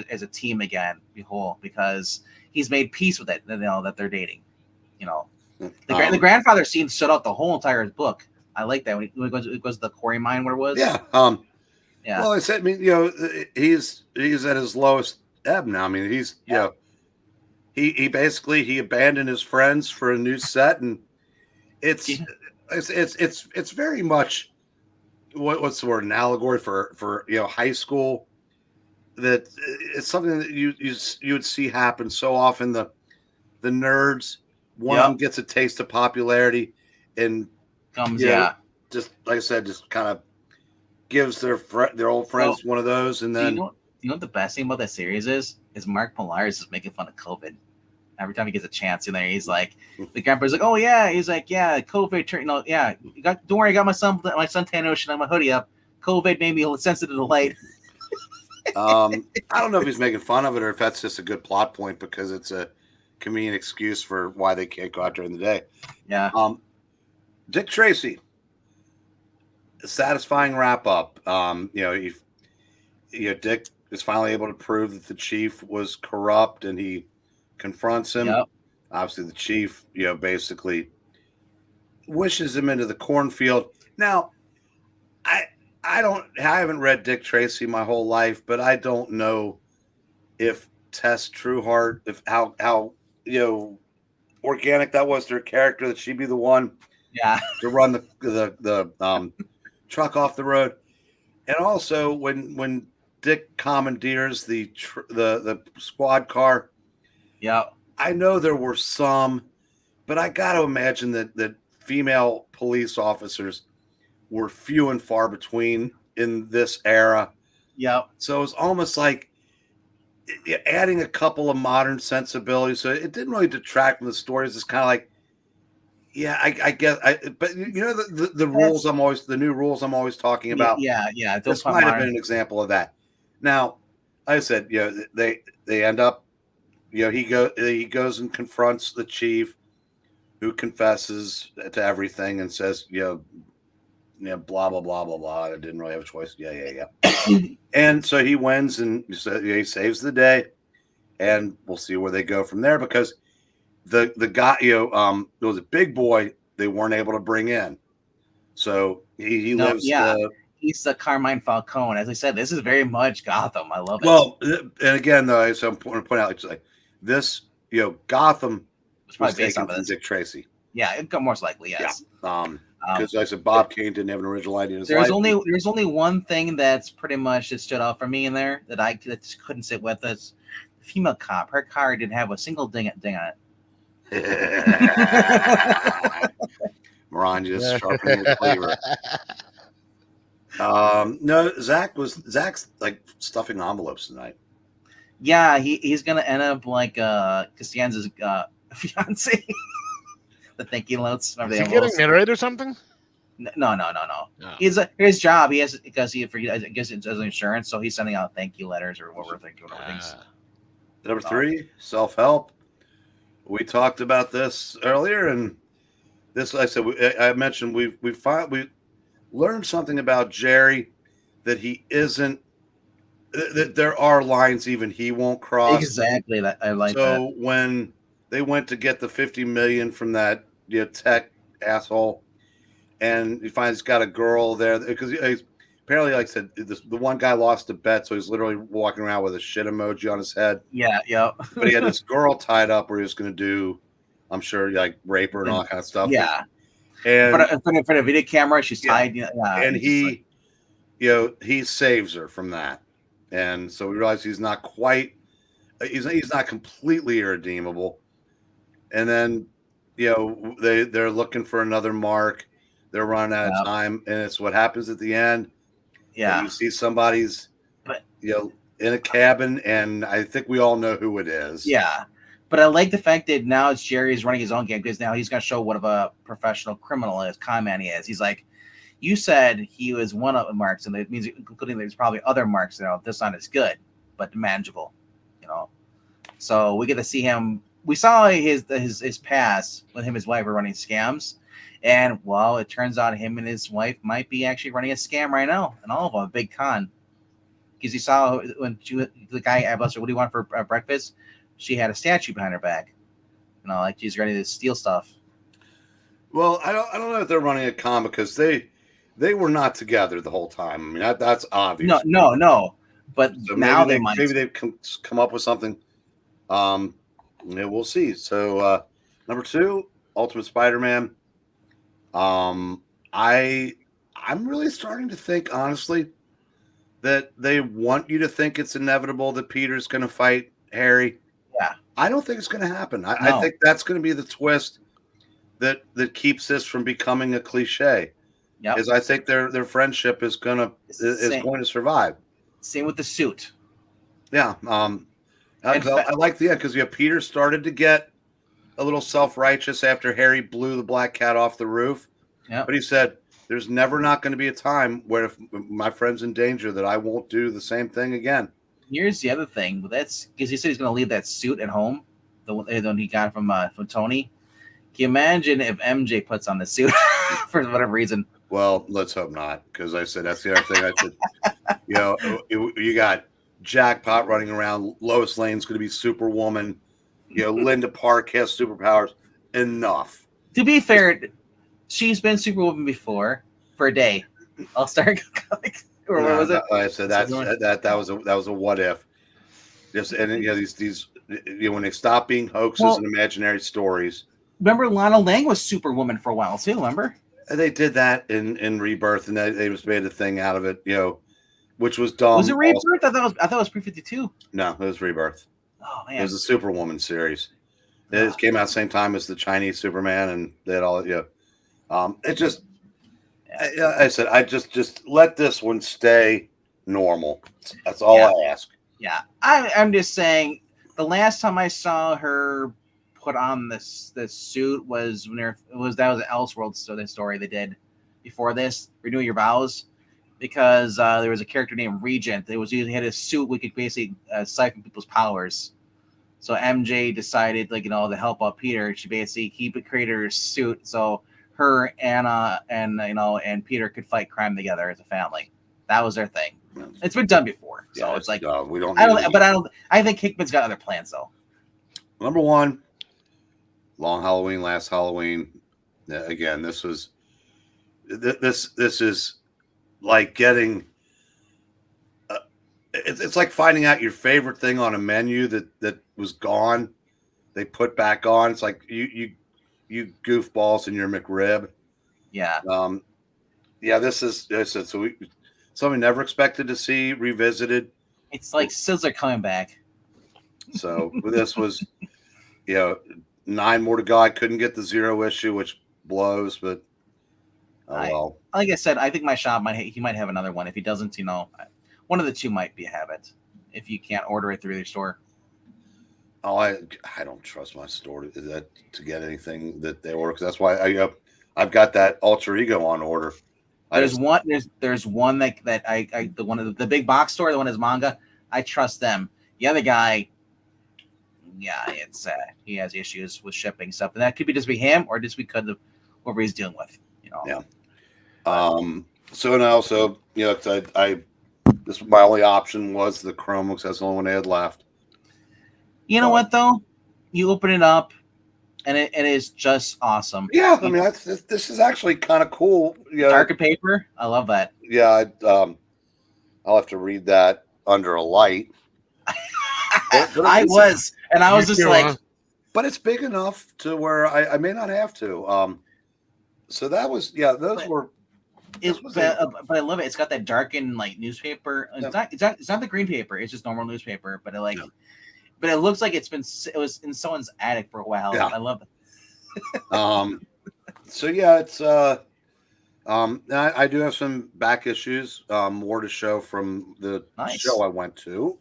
as a team again, because he's made peace with it. That they're dating. The grandfather scene stood out the whole entire book. I like that when it goes to the quarry mine where it was. Yeah. Yeah. Well, I said, he's at his lowest ebb now. I mean, he's He basically he abandoned his friends for a new set, and it's very much what's the word, an allegory for high school. That it's something that you would see happen so often. The nerds, one of them gets a taste of popularity and comes just like I said, just kind of gives their old friends one of those, and then you know what the best thing about that series is Mark Millar is just making fun of COVID. Every time he gets a chance in there, he's like, the grandpa's like, oh yeah, he's like, yeah, COVID, don't worry, I got my suntan lotion on my hoodie up. COVID made me sensitive to light. I don't know if he's making fun of it or if that's just a good plot point because it's a convenient excuse for why they can't go out during the day. Yeah. Dick Tracy, a satisfying wrap up. Dick is finally able to prove that the chief was corrupt, and he confronts him. Yep. Obviously, the chief, basically wishes him into the cornfield. Now, I haven't read Dick Tracy my whole life, but I don't know if Tess Trueheart, if how organic that was to her character, that she'd be the one to run the truck off the road. And also when Dick commandeers the squad car. Yeah, I know there were some, but I got to imagine that female police officers were few and far between in this era. Yeah. So it was almost like adding a couple of modern sensibilities. So it didn't really detract from the story. It's just kind of like, I guess. But the rules the new rules I'm always talking about. Yeah. This might have been an example of that. Now, like I said, they end up. He goes and confronts the chief, who confesses to everything and says, blah blah blah blah blah. I didn't really have a choice. Yeah. And so he wins, and he saves the day, and we'll see where they go from there because the guy, there was a big boy they weren't able to bring in, so he lives. He's the Carmine Falcone. As I said, this is very much Gotham. I love it. Well, and again, though, I want to point out, it's like this, Gotham was taken from Dick Tracy. Yeah, most likely, yes. Yeah. Because like I said, Bob Kane didn't have an original idea in his life. There's only one thing that's pretty much that stood out for me in there that just couldn't sit with us. The female cop, her car didn't have a single ding on it. Moran just sharpening his cleaver. No, Zach's like stuffing envelopes tonight. Yeah, he's gonna end up like Costanza's fiance. The thank you notes. Is he getting married or something? No. His job. He has because I guess it does insurance, so he's sending out thank you letters or whatever things. Number 3, self-help. We talked about this earlier, and this, I said, I mentioned we learned something about Jerry, that he isn't, that there are lines even he won't cross. Exactly. That I like that. So when they went to get the 50 million from that tech asshole, and he finds he's got a girl there because apparently, like I said, the one guy lost a bet, so he's literally walking around with a shit emoji on his head. Yeah, yeah. But he had this girl tied up where he was going to do, I'm sure, like rape her and all that kind of stuff. Yeah. And for the video camera, she's tied. Yeah, and he, he saves her from that, and so we realize he's not quite, he's not completely irredeemable. And then, they're looking for another mark. They're running out of time, and it's what happens at the end. Yeah, you see somebody's, in a cabin, and I think we all know who it is. Yeah, but I like the fact that now it's Jerry's running his own game, because now he's going to show what of a professional criminal is, con man he is. He's like, you said he was one of the marks, and that means including there's probably other marks. This not as good, but manageable. So we get to see him. We saw his past when him and his wife were running scams, and well, it turns out him and his wife might be actually running a scam right now, and all of them a big con. Because you saw when the guy asked her, "What do you want for breakfast?" She had a statue behind her back, like she's ready to steal stuff. Well, I don't know if they're running a con, because they were not together the whole time. I mean, that's obvious. No. But so now maybe they've come up with something. We'll see. So number 2, Ultimate Spider-Man. I'm really starting to think, honestly, that they want you to think it's inevitable that Peter's going to fight Harry. Yeah. I don't think it's going to happen. I think that's going to be the twist that keeps this from becoming a cliche. Yeah. Is I think their friendship is going to survive. Same with the suit. Yeah. I like the end, because Peter started to get a little self-righteous after Harry blew the black cat off the roof. Yeah. But he said, there's never not going to be a time where if my friend's in danger that I won't do the same thing again. Here's the other thing. That's because he said he's going to leave that suit at home, the one he got from Tony. Can you imagine if MJ puts on the suit for whatever reason? Well, let's hope not, because I said that's the other thing. I said, you got Jackpot running around. Lois Lane's going to be Superwoman. Linda Park has superpowers. Enough. To be fair, she's been Superwoman before for a day. I'll start. Or what was it? I said that was a what if. Just these when they stop being hoaxes and imaginary stories. Remember, Lana Lang was Superwoman for a while too. Remember? They did that in Rebirth, and they just made a thing out of it. Which was dumb. Was it Rebirth? I thought it was Pre-52. No, it was Rebirth. Oh man, it was a Superwoman series. It came out the same time as the Chinese Superman, and they had all. It just. I said, I just let this one stay normal. That's all I ask. Yeah, I'm just saying. The last time I saw her put on this suit was when that was an Elseworld story they did before this, Renew Your Vows, because there was a character named Regent. He had a suit we could basically siphon people's powers. So MJ decided, to help out Peter, she basically created her suit so her, Anna, and Peter could fight crime together as a family. That was their thing. It's been done before, so it's like we don't. I think Hickman's got other plans though. Number 1, Long Halloween, Last Halloween. Again, this is like getting. It's like finding out your favorite thing on a menu that was gone. They put back on. It's like you goofballs in your McRib. Yeah. This is something we never expected to see revisited. It's like Sizzler coming back. So this was, 9 more to go. I couldn't get the 0 issue, which blows, but well. Like I said, I think my shop he might have another one. If he doesn't, one of the two might be a habit. If you can't order it through their store. Oh, I don't trust my store to get anything that they order, because that's why I've got that Alter Ego on order. There's one that I the one of the big box store, the one is manga. I trust them. The other guy, yeah, it's he has issues with shipping stuff, and that could be just be him or just because of whoever he's dealing with. Yeah. So and also, I this my only option was the Chromebooks. That's the only one they had left. You know what though? You open it up, and it is just awesome. Yeah, I mean this is actually kind of cool. Yeah, darker paper. I love that. Yeah, I'll have to read that under a light. I was just like, but it's big enough to where I may not have to. So that was those were. But I love it. It's got that darkened like newspaper. It's not the green paper. It's just normal newspaper. But but it looks like it was in someone's attic for a while. Yeah. I love it. So yeah, it's I do have some back issues, more to show from the show I went to.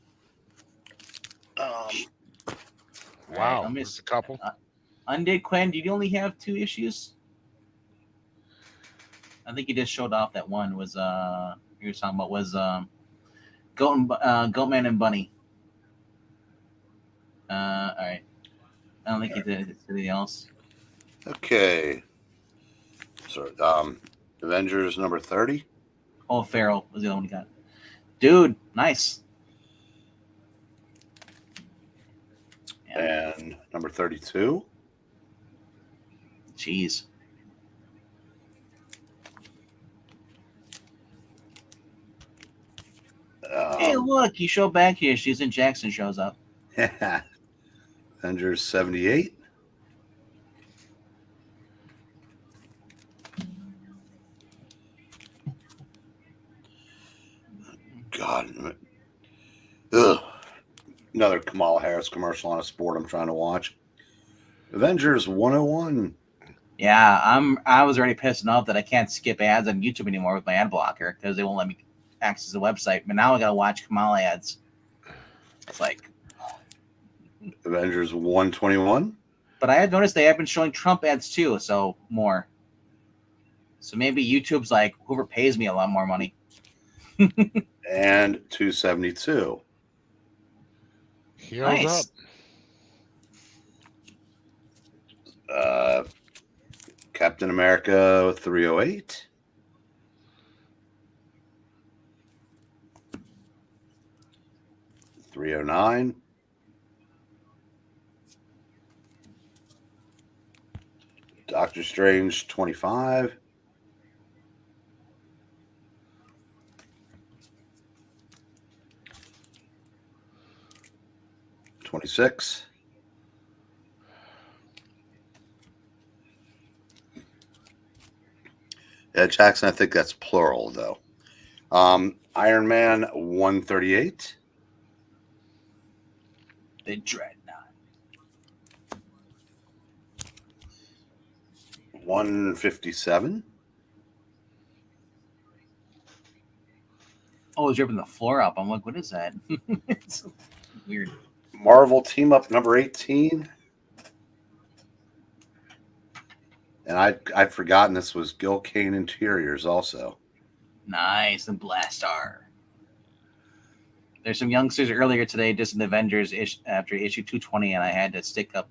Wow, just a couple. Undid Quinn, did you only have 2 issues? I think you just showed off that one was you were talking about was Goatman and Bunny. All right. I don't think you did anything else. Okay. So Avengers number 30. Oh, Farrell was the only one you got. Dude, nice. Yeah. And number 32. Jeez. Hey, look, you show back here. Susan Jackson shows up. Avengers 78. God. Ugh. Another Kamala Harris commercial on a sport I'm trying to watch. Avengers 101. Yeah, I was already pissed enough that I can't skip ads on YouTube anymore with my ad blocker because they won't let me access the website. But now I gotta watch Kamala ads. It's like Avengers 121. But I have noticed they have been showing Trump ads too, so more. So maybe YouTube's like, whoever pays me a lot more money. And 272. Heels up. Captain America 308. $309. Doctor Strange 25. $26. Yeah, Jackson, I think that's plural though. Iron Man 138. The Dreadnought. 157. Oh, it's ripping the floor up. I'm like, what is that? It's weird. Marvel Team Up number 18. And I'd forgotten this was Gil Kane Interiors also. Nice. And Blastar. There's some youngsters earlier today just in the Avengers after issue 220, and I had to stick up.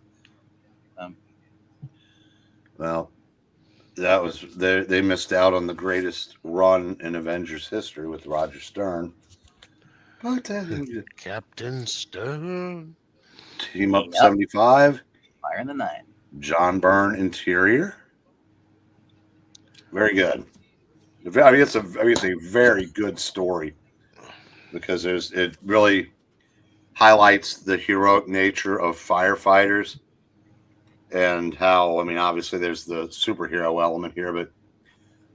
Well, that was they missed out on the greatest run in Avengers history with Roger Stern. Captain Stern. Team Up 75. Fire in the Night. John Byrne Interior. Very good. I mean, it's a very good story because it really highlights the heroic nature of firefighters and how, I mean, obviously there's the superhero element here, but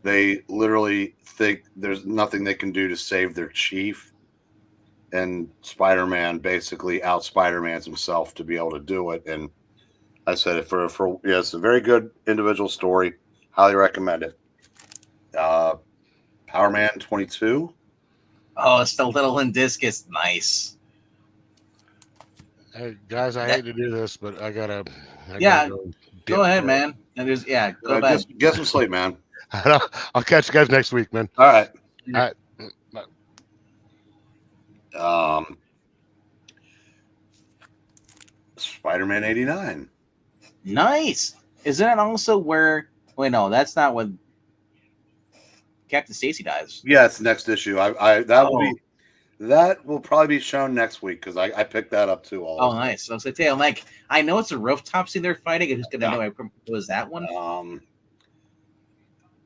they literally think there's nothing they can do to save their chief. And Spider-Man basically out Spider-Man's himself to be able to do it. And I said it it's a very good individual story. Highly recommend it. Power Man 22. Oh, it's the little Indiscus. Nice. Hey guys, I hate to do this, but I gotta go ahead, man. And go back. Get some sleep, man. I'll catch you guys next week, man. All right. All right. Spider-Man 89. Nice. Isn't it also where Wait, no, that's not when Captain Stacy dies. Yeah, it's the next issue. Oh. That will probably be shown next week because I picked that up too. Oh, nice. So I was I'm like, I know it's a rooftop scene they're fighting. I'm just gonna know it was that one.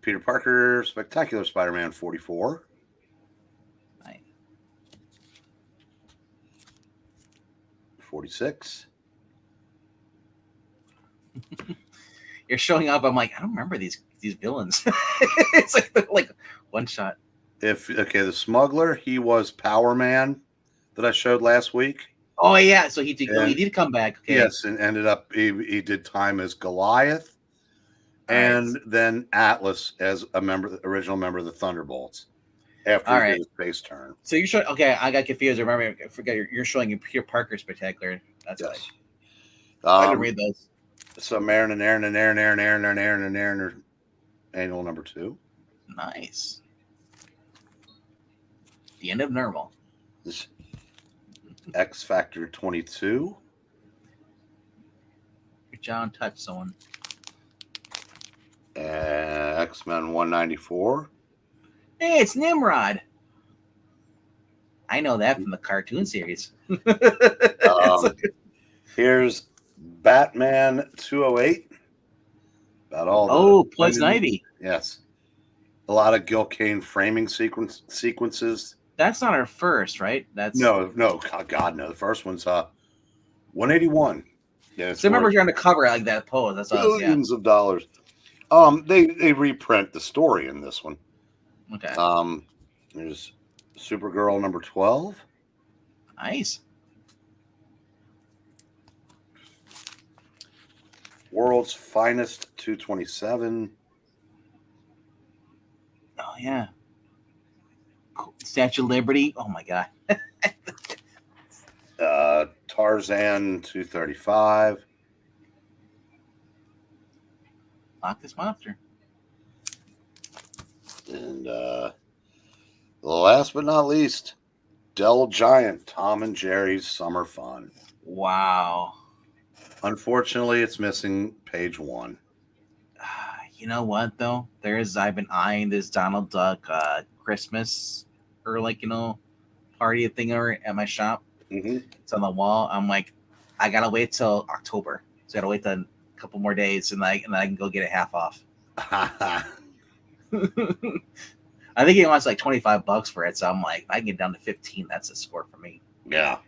Peter Parker, Spectacular Spider-Man 44. Nice. 46. You're showing up. I'm like, I don't remember these villains. It's like one shot. The Smuggler, he was Power Man that I showed last week. Oh yeah, so he did come back. Okay. Yes, and ended up he did time as Goliath, and then Atlas as original member of the Thunderbolts after he did his face turn. So you're showing. Okay, I got confused. I forget. You're showing Peter Parker Spectacular. That's right. I didn't read those. So Aaron, annual number 2. Nice. The end of normal. X Factor 22. John touched someone. X-Men 194. Hey, it's Nimrod. I know that from the cartoon series. Here's Batman 208. About all the Poison Ivy. Yes. A lot of Gil Kane framing sequences. That's not our first, right? That's no. God, no. The first one's 181. Yeah, so I remember you're on the cover like that pose. That's billions of dollars. They reprint the story in this one. Okay. There's Supergirl number 12. Nice. World's Finest 227. Oh yeah. Cool. Statue of Liberty. Oh my god. Tarzan 235. Lock this monster. And last but not least, Del Giant, Tom and Jerry's Summer Fun. Wow. Unfortunately, it's missing page 1. You know what though? I've been eyeing this Donald Duck Christmas or party thing over at my shop. Mm-hmm. It's on the wall. I'm like, I gotta wait till October. So I gotta wait a couple more days and then I can go get it half off. I think he wants like $25 for it. So I'm like, if I can get down to 15, that's a score for me. Yeah.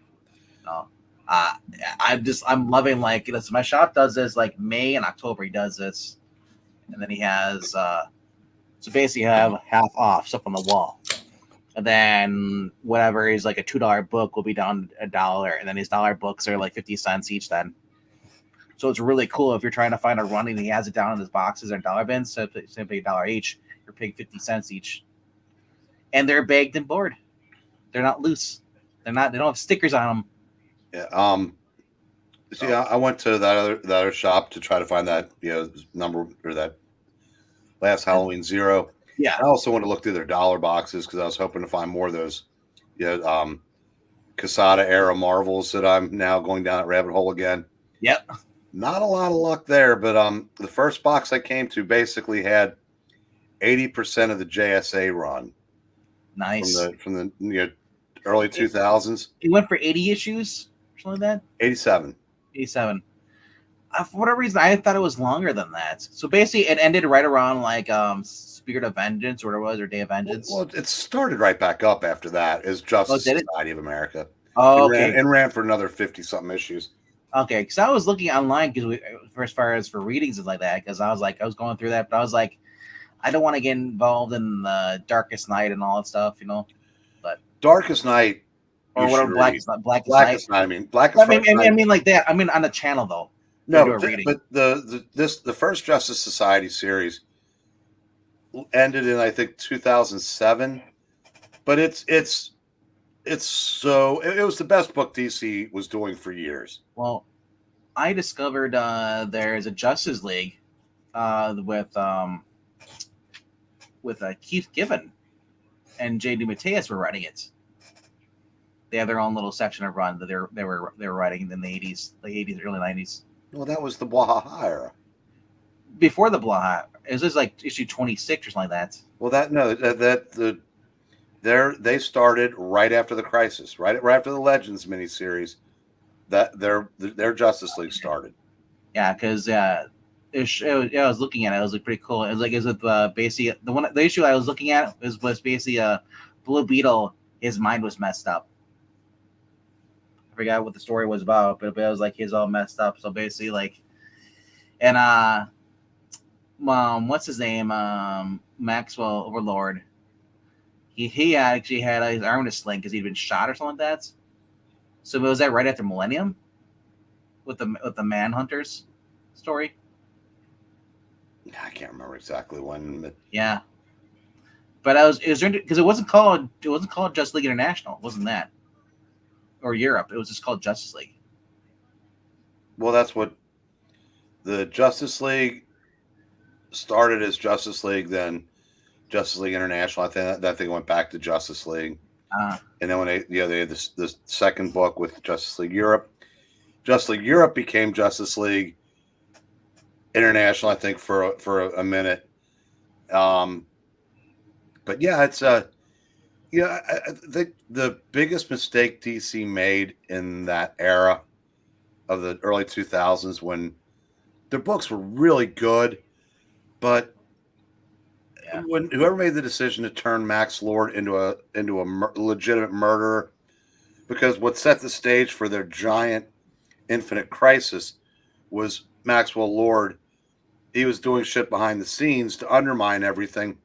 No. I'm loving so my shop does this like May and October. He does this, and then he has so basically have half off stuff on the wall, and then whatever is like a $2 book will be down $1, and then his $1 books are like 50 cents each. Then, so it's really cool if you're trying to find a running. He has it down in his boxes and $1 bins, so simply $1 each. You're paying 50 cents each, and they're bagged and board. They're not loose. They don't have stickers on them. Yeah. See, I went to that other shop to try to find that number or that last Halloween 0. Yeah. I also want to look through their dollar boxes because I was hoping to find more of those. Casada era Marvels that I'm now going down that rabbit hole again. Yep. Not a lot of luck there, but the first box I came to basically had 80% of the JSA run. Nice. From the early 2000s. It went for 80 issues or something like that? 87. 87. For whatever reason, I thought it was longer than that. So basically, it ended right around Spirit of Vengeance or whatever it was, or Day of Vengeance. Well, it started right back up after that as Justice Society of America. Oh, okay. And ran for another 50-something issues. Okay, because I was looking online as far as for readings and like that, because I was going through that, but I was like, I don't want to get involved in Darkest Night and all that stuff, But Darkest Night, or whatever, Blackest Night. I mean, Blackest Night. I mean like that. I mean on the channel though. No, but the first Justice Society series ended in I think 2007, but it was the best book DC was doing for years. Well, I discovered there's a Justice League with Keith Giffen and J.D. Mateus were writing it. They have their own little section of run that they were writing in the 80s, late 80s, early 90s. Well, that was the Blaha era. Before the Blaha Is this like issue 26 or something like that? Well, they started right after the Crisis, right after the Legends miniseries. That their Justice League started. Yeah, because I was looking at it. It was like pretty cool. It was like, basically the issue I was looking at was basically Blue Beetle. His mind was messed up. I forgot what the story was about, but it was like he's all messed up. So basically, like, and what's his name? Maxwell Overlord. He actually had his arm in a sling because he'd been shot or something like that. So was that right after Millennium with the Manhunters story? I can't remember exactly when. But... Yeah, but it was because it wasn't called Justice League International. It wasn't that, or Europe. It was just called Justice League. Well, that's what the Justice League started as Justice League, then Justice League International. I think that thing went back to Justice League. And then when they had this second book with Justice League Europe. Justice League Europe became Justice League International, I think, for a minute. But yeah, it's I think the biggest mistake DC made in that era of the early 2000s, when their books were really good, but when whoever made the decision to turn Max Lord into a legitimate murderer, because what set the stage for their giant Infinite Crisis was Maxwell Lord. He was doing shit behind the scenes to undermine everything.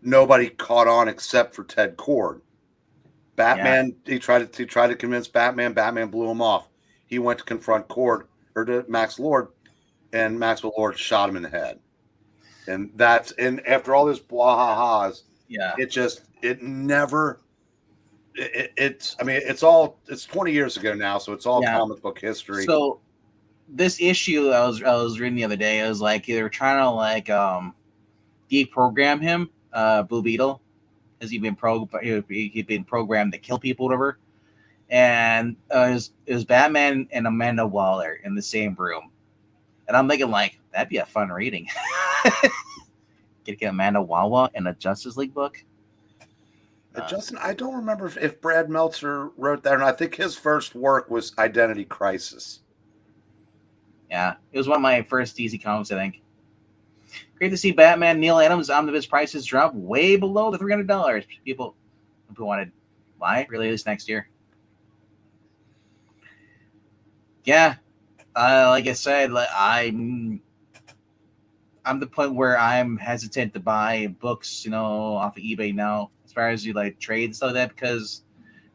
Nobody caught on except for Ted Kord. Batman, he tried to convince Batman. Batman blew him off. He went to confront Kord, or to Max Lord, and Maxwell Lord shot him in the head. And after all this blah-ha-has, it's 20 years ago now, so it's all comic book history. So this issue I was reading the other day, it was like they were trying to like deprogram him, Blue Beetle, because he'd been programmed to kill people, whatever. And it was Batman and Amanda Waller in the same room, and I'm thinking like that'd be a fun reading. Get Amanda Waller in a Justice League book. Justin, I don't remember if Brad Meltzer wrote that, and I think his first work was Identity Crisis. Yeah, it was one of my first DC comics, I think. Great to see Batman Neil Adams omnibus prices drop way below the $300. People wanted. Why? Release next year. Yeah, like I said, I'm the point where I'm hesitant to buy books, off of eBay now, as far as you like trade and stuff like that, because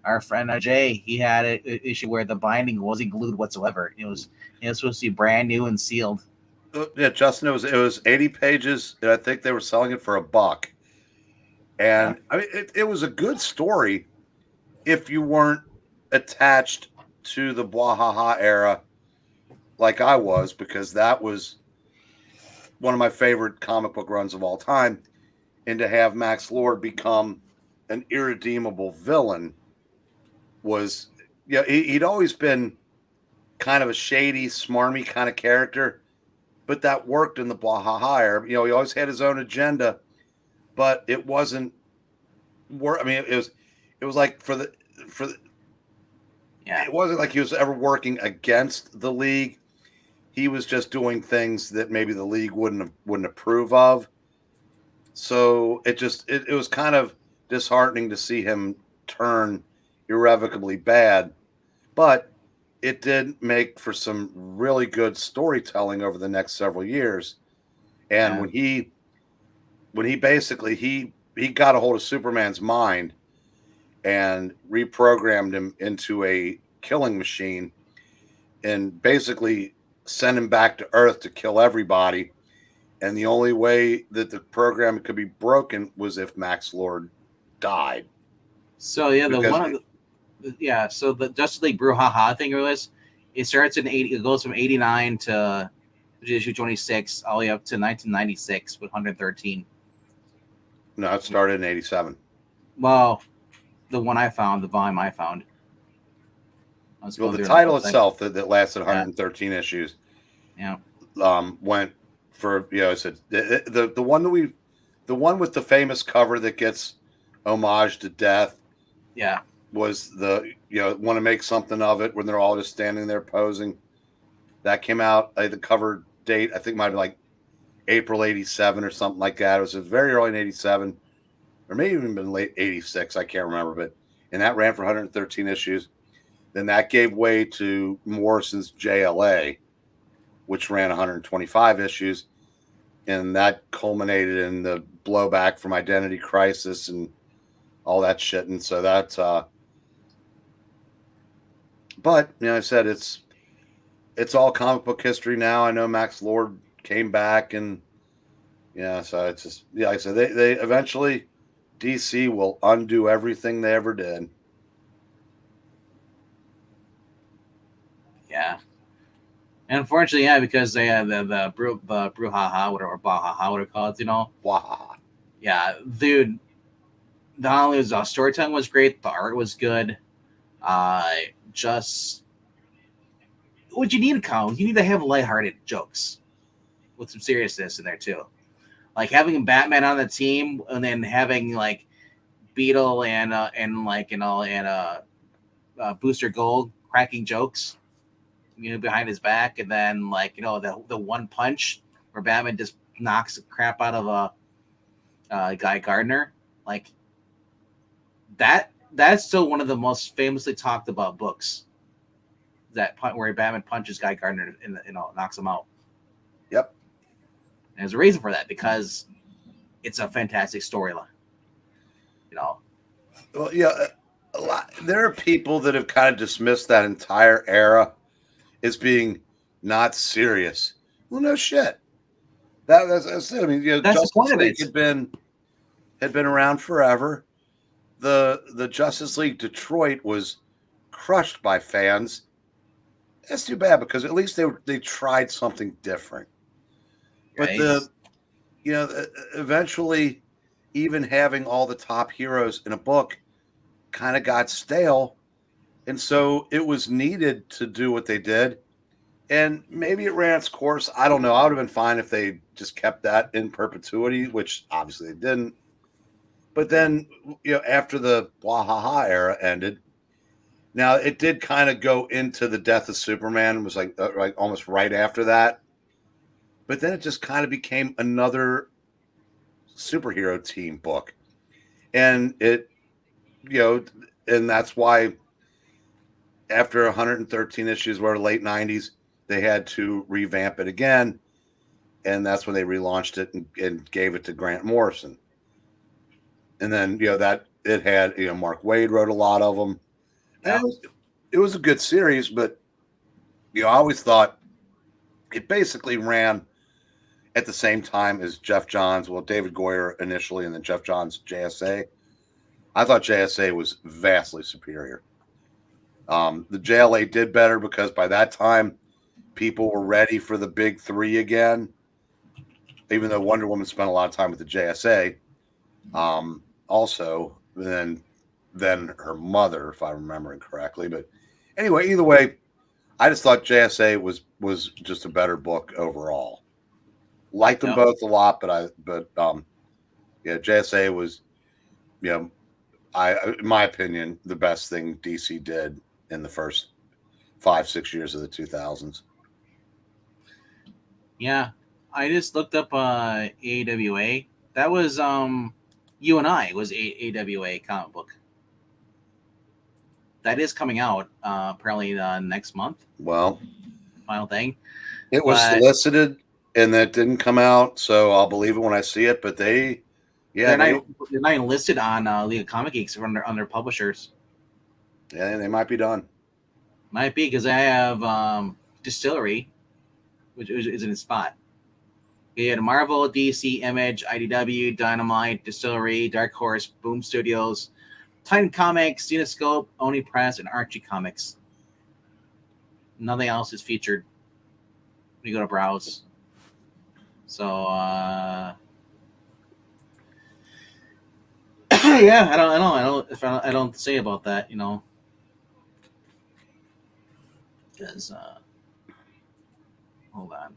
our friend Jay, he had an issue where the binding wasn't glued whatsoever. It was supposed to be brand new and sealed. Yeah, Justin, it was 80 pages, and I think they were selling it for $1. And I mean, it was a good story if you weren't attached to the Bwahaha era like I was, because that was one of my favorite comic book runs of all time. And to have Max Lord become an irredeemable villain was, he'd always been kind of a shady, smarmy kind of character, but that worked in the Bwahaha era. He always had his own agenda, but it wasn't work. I mean, it was like it wasn't like he was ever working against the League. He was just doing things that maybe the League wouldn't approve of. So it was kind of disheartening to see him turn irrevocably bad, but it did make for some really good storytelling over the next several years. And when he basically he got a hold of Superman's mind and reprogrammed him into a killing machine, and basically sent him back to Earth to kill everybody. And the only way that the program could be broken was if Max Lord died. So so the Justice League Brouhaha thing it starts in 80. It goes from 89 to issue 26 all the way up to 1996 with 113. No, it started in 87. Well, the volume I found. Well, the title itself that lasted 113 issues. Yeah. Went for I said the one that the one with the famous cover that gets homage to death. Yeah. Was the want to make something of it when they're all just standing there posing. That came out. The cover date I think might be like April '87 or something like that. It was very early in '87, or maybe even been late '86. I can't remember, but and that ran for 113 issues. Then that gave way to Morrison's JLA, which ran 125 issues, and that culminated in the blowback from Identity Crisis and all that shit. And so that's but I said it's all comic book history now. I know Max Lord came back, and so it's just like I said, they eventually DC will undo everything they ever did. Yeah. And unfortunately, because they had the brouhaha, whatever, bahaha, whatever called, Wow. Yeah, dude. Not only was the storytelling was great, the art was good. Just what you need to count. You need to have lighthearted jokes with some seriousness in there too. Like having Batman on the team, and then having like Beetle and Booster Gold cracking jokes, behind his back, and then the one punch where Batman just knocks the crap out of a Guy Gardner, like that. That's still one of the most famously talked about books. That point where Batman punches Guy Gardner and knocks him out. Yep. And there's a reason for that, because it's a fantastic storyline. Well, there are people that have kind of dismissed that entire era as being not serious. Well, no shit. That's it. I mean, that's Justice the point League of it. had been around forever. The Justice League Detroit was crushed by fans. That's too bad, because at least they tried something different. But Right. eventually, even having all the top heroes in a book kind of got stale, and so it was needed to do what they did. And maybe it ran its course. I don't know. I would have been fine if they just kept that in perpetuity, which obviously they didn't. But then, after the Wahaha era ended, now it did kind of go into the death of Superman. It was like almost right after that. But then it just kind of became another superhero team book. And and that's why after 113 issues, were late 90s, they had to revamp it again. And that's when they relaunched it and gave it to Grant Morrison. And then, that it had, Mark Waid wrote a lot of them. Yep. And it was a good series, but, I always thought it basically ran at the same time as Jeff Johns. Well, David Goyer initially, and then Jeff Johns' JSA. I thought JSA was vastly superior. The JLA did better because by that time, people were ready for the big three again, even though Wonder Woman spent a lot of time with the JSA. Also, then her mother, if I'm remembering correctly. But anyway, either way, I just thought JSA was just a better book overall. Liked them both a lot, but JSA was, in my opinion, the best thing DC did in the first 5-6 years of the 2000s. Yeah, I just looked up AWA. That was You and I was AWA comic book. That is coming out apparently next month. Well, final thing. It was solicited, and that didn't come out, so I'll believe it when I see it. But they're not even listed on League of Comic Geeks under publishers. Yeah, they might be done. Might be, because I have Distillery, which is in its spot. You had Marvel, DC, Image, IDW, Dynamite, Distillery, Dark Horse, Boom Studios, Titan Comics, Zenoscope, Oni Press, and Archie Comics. Nothing else is featured when you go to browse. So, yeah, I don't say about that, because hold on.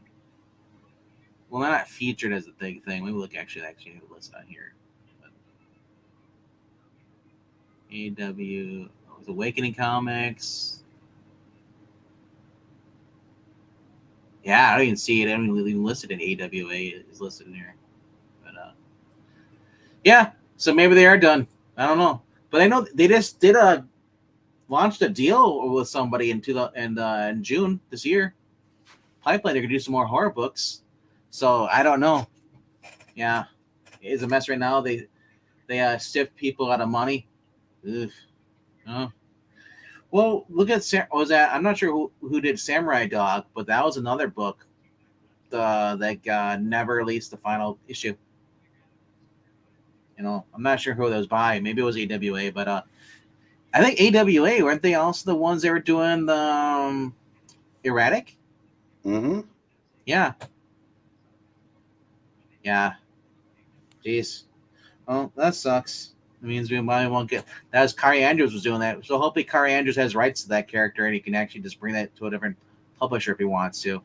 Well, they're not featured as a big thing. Let me look actually have a list on here. AW Awakening Comics. Yeah, I don't even see it. I don't even listed in AWA. It's listed in here. But yeah, so maybe they are done. I don't know, but I know they just did launched a deal with somebody in June this year. Pipeline, they're gonna do some more horror books. So I don't know. Yeah, it's a mess right now. They stiff people out of money. Ugh. Oh. Well, look at I'm not sure who did Samurai Dog, but that was another book that never released the final issue. I'm not sure who that was by. Maybe it was AWA, but I think AWA, weren't they also the ones that were doing the Erratic? Mm-hmm. Yeah. Yeah. Jeez. Well, that sucks. It means we might won't get. That was Kari Andrews was doing that. So hopefully Kari Andrews has rights to that character and he can actually just bring that to a different publisher if he wants to.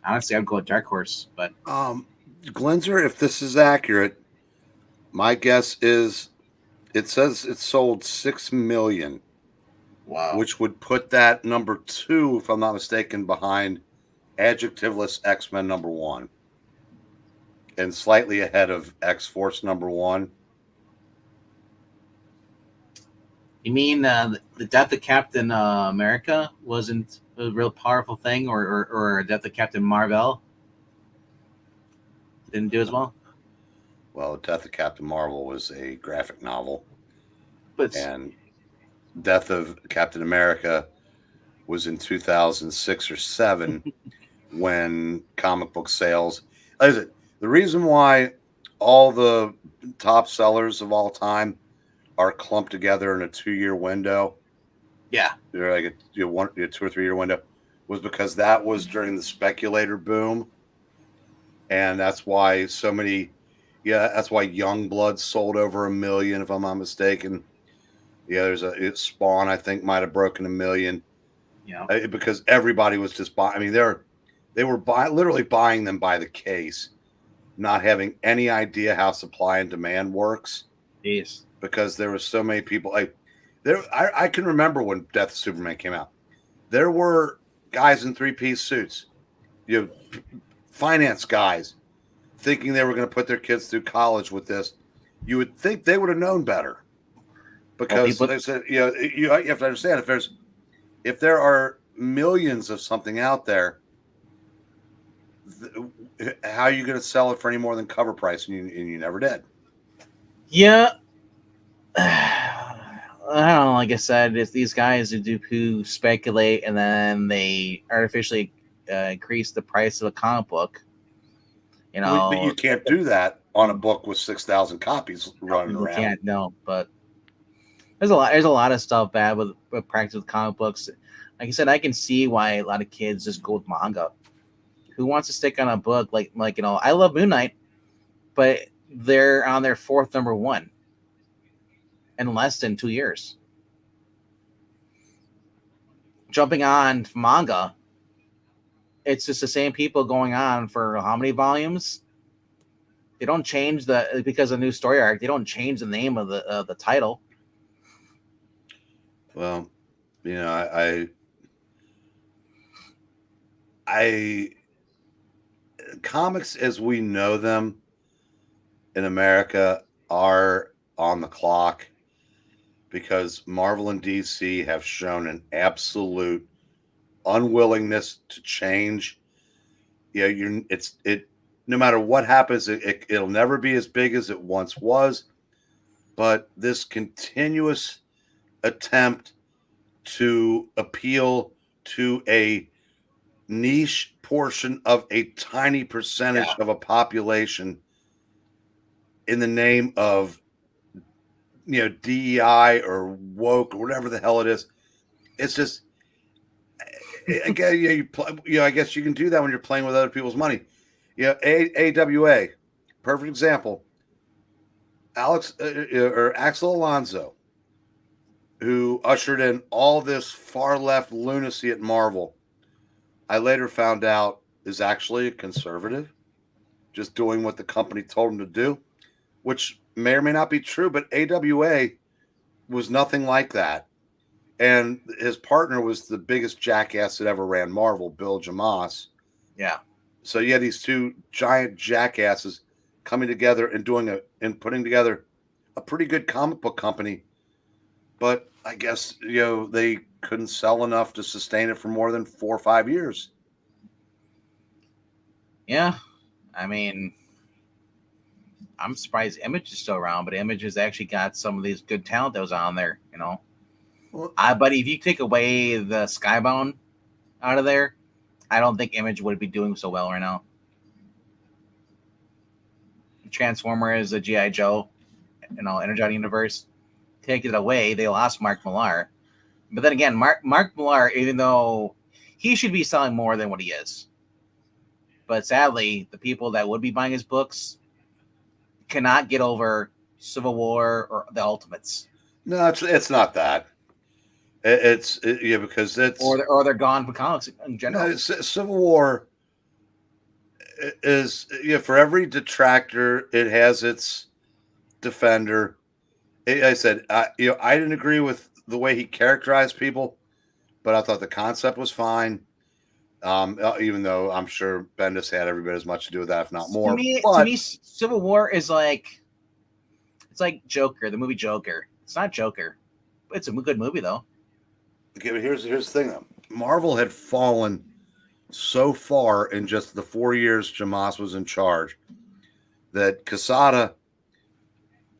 Honestly, I'd go with Dark Horse, but Glenzer, if this is accurate, my guess is it says it sold 6 million. wow. Which would put that number 2, if I'm not mistaken, behind Adjectiveless X-Men number 1. And slightly ahead of X-Force number 1. You mean the death of Captain America wasn't a real powerful thing, or death of Captain Marvel didn't do as well? Well, Death of Captain Marvel was a graphic novel. But and Death of Captain America was in 2006 or 7 when comic book sales. The reason why all the top sellers of all time are clumped together in a 2-year window. Yeah, They're like a 2 or 3 year window, was because that was during the speculator boom, and that's why so many. Yeah, that's why Youngblood sold over 1 million, if I'm not mistaken. Yeah, there's Spawn, I think, might have broken 1 million. yeah, Because everybody was just buying. I mean, they were literally buying them by the case, not having any idea how supply and demand works. jeez. Because there were so many people. I can remember when Death of Superman came out. There were guys in 3-piece suits, finance guys, thinking they were going to put their kids through college with this. You would think they would have known better, because they said, you have to understand, if there are millions of something out there, how are you going to sell it for any more than cover price? And you never did. Yeah. I don't know. Like I said, it's these guys who speculate and then they artificially increase the price of a comic book. But you can't do that on a book with 6,000 copies running around. Can't, no, but there's a lot of stuff bad with practice with comic books. Like I said, I can see why a lot of kids just go with manga. Who wants to stick on a book like I love Moon Knight, but they're on their 4th number 1 in less than 2 years. Jumping on manga, it's just the same people going on for how many volumes? They don't change because of the new story arc. They don't change the name of the title. Well, I comics as we know them in America are on the clock, because Marvel and DC have shown an absolute unwillingness to change. No matter what happens, it'll never be as big as it once was. But this continuous attempt to appeal to a niche portion of a tiny percentage of a population in the name of DEI or woke or whatever the hell it is. It's just, again, I guess you can do that when you're playing with other people's money. AWA, perfect example. Axel Alonso, who ushered in all this far left lunacy at Marvel. I later found out is actually a conservative, just doing what the company told him to do, which may or may not be true, but AWA was nothing like that. And his partner was the biggest jackass that ever ran Marvel, Bill Jamas. Yeah. So you had these two giant jackasses coming together and putting together a pretty good comic book company. But I guess, they couldn't sell enough to sustain it for more than 4 or 5 years. Yeah. I mean, I'm surprised Image is still around, but Image has actually got some of these good talent that was on there, Well, But if you take away the Skybound out of there, I don't think Image would be doing so well right now. Transformers, the G.I. Joe, Energon Universe, take it away, they lost Mark Millar. But then again, Mark Millar, even though he should be selling more than what he is, but sadly, the people that would be buying his books cannot get over Civil War or the Ultimates. no, it's not that. Because it's or they're gone from comics in general. Civil War is for every detractor, it has its defender. I said, I didn't agree with the way he characterized people, but I thought the concept was fine. Even though I'm sure Bendis had every bit as much to do with that, if not more. To me, Civil War is it's like Joker, the movie Joker. It's not Joker. It's a good movie though. Okay, but here's the thing though. Marvel had fallen so far in just the 4 years Jamas was in charge that Quesada,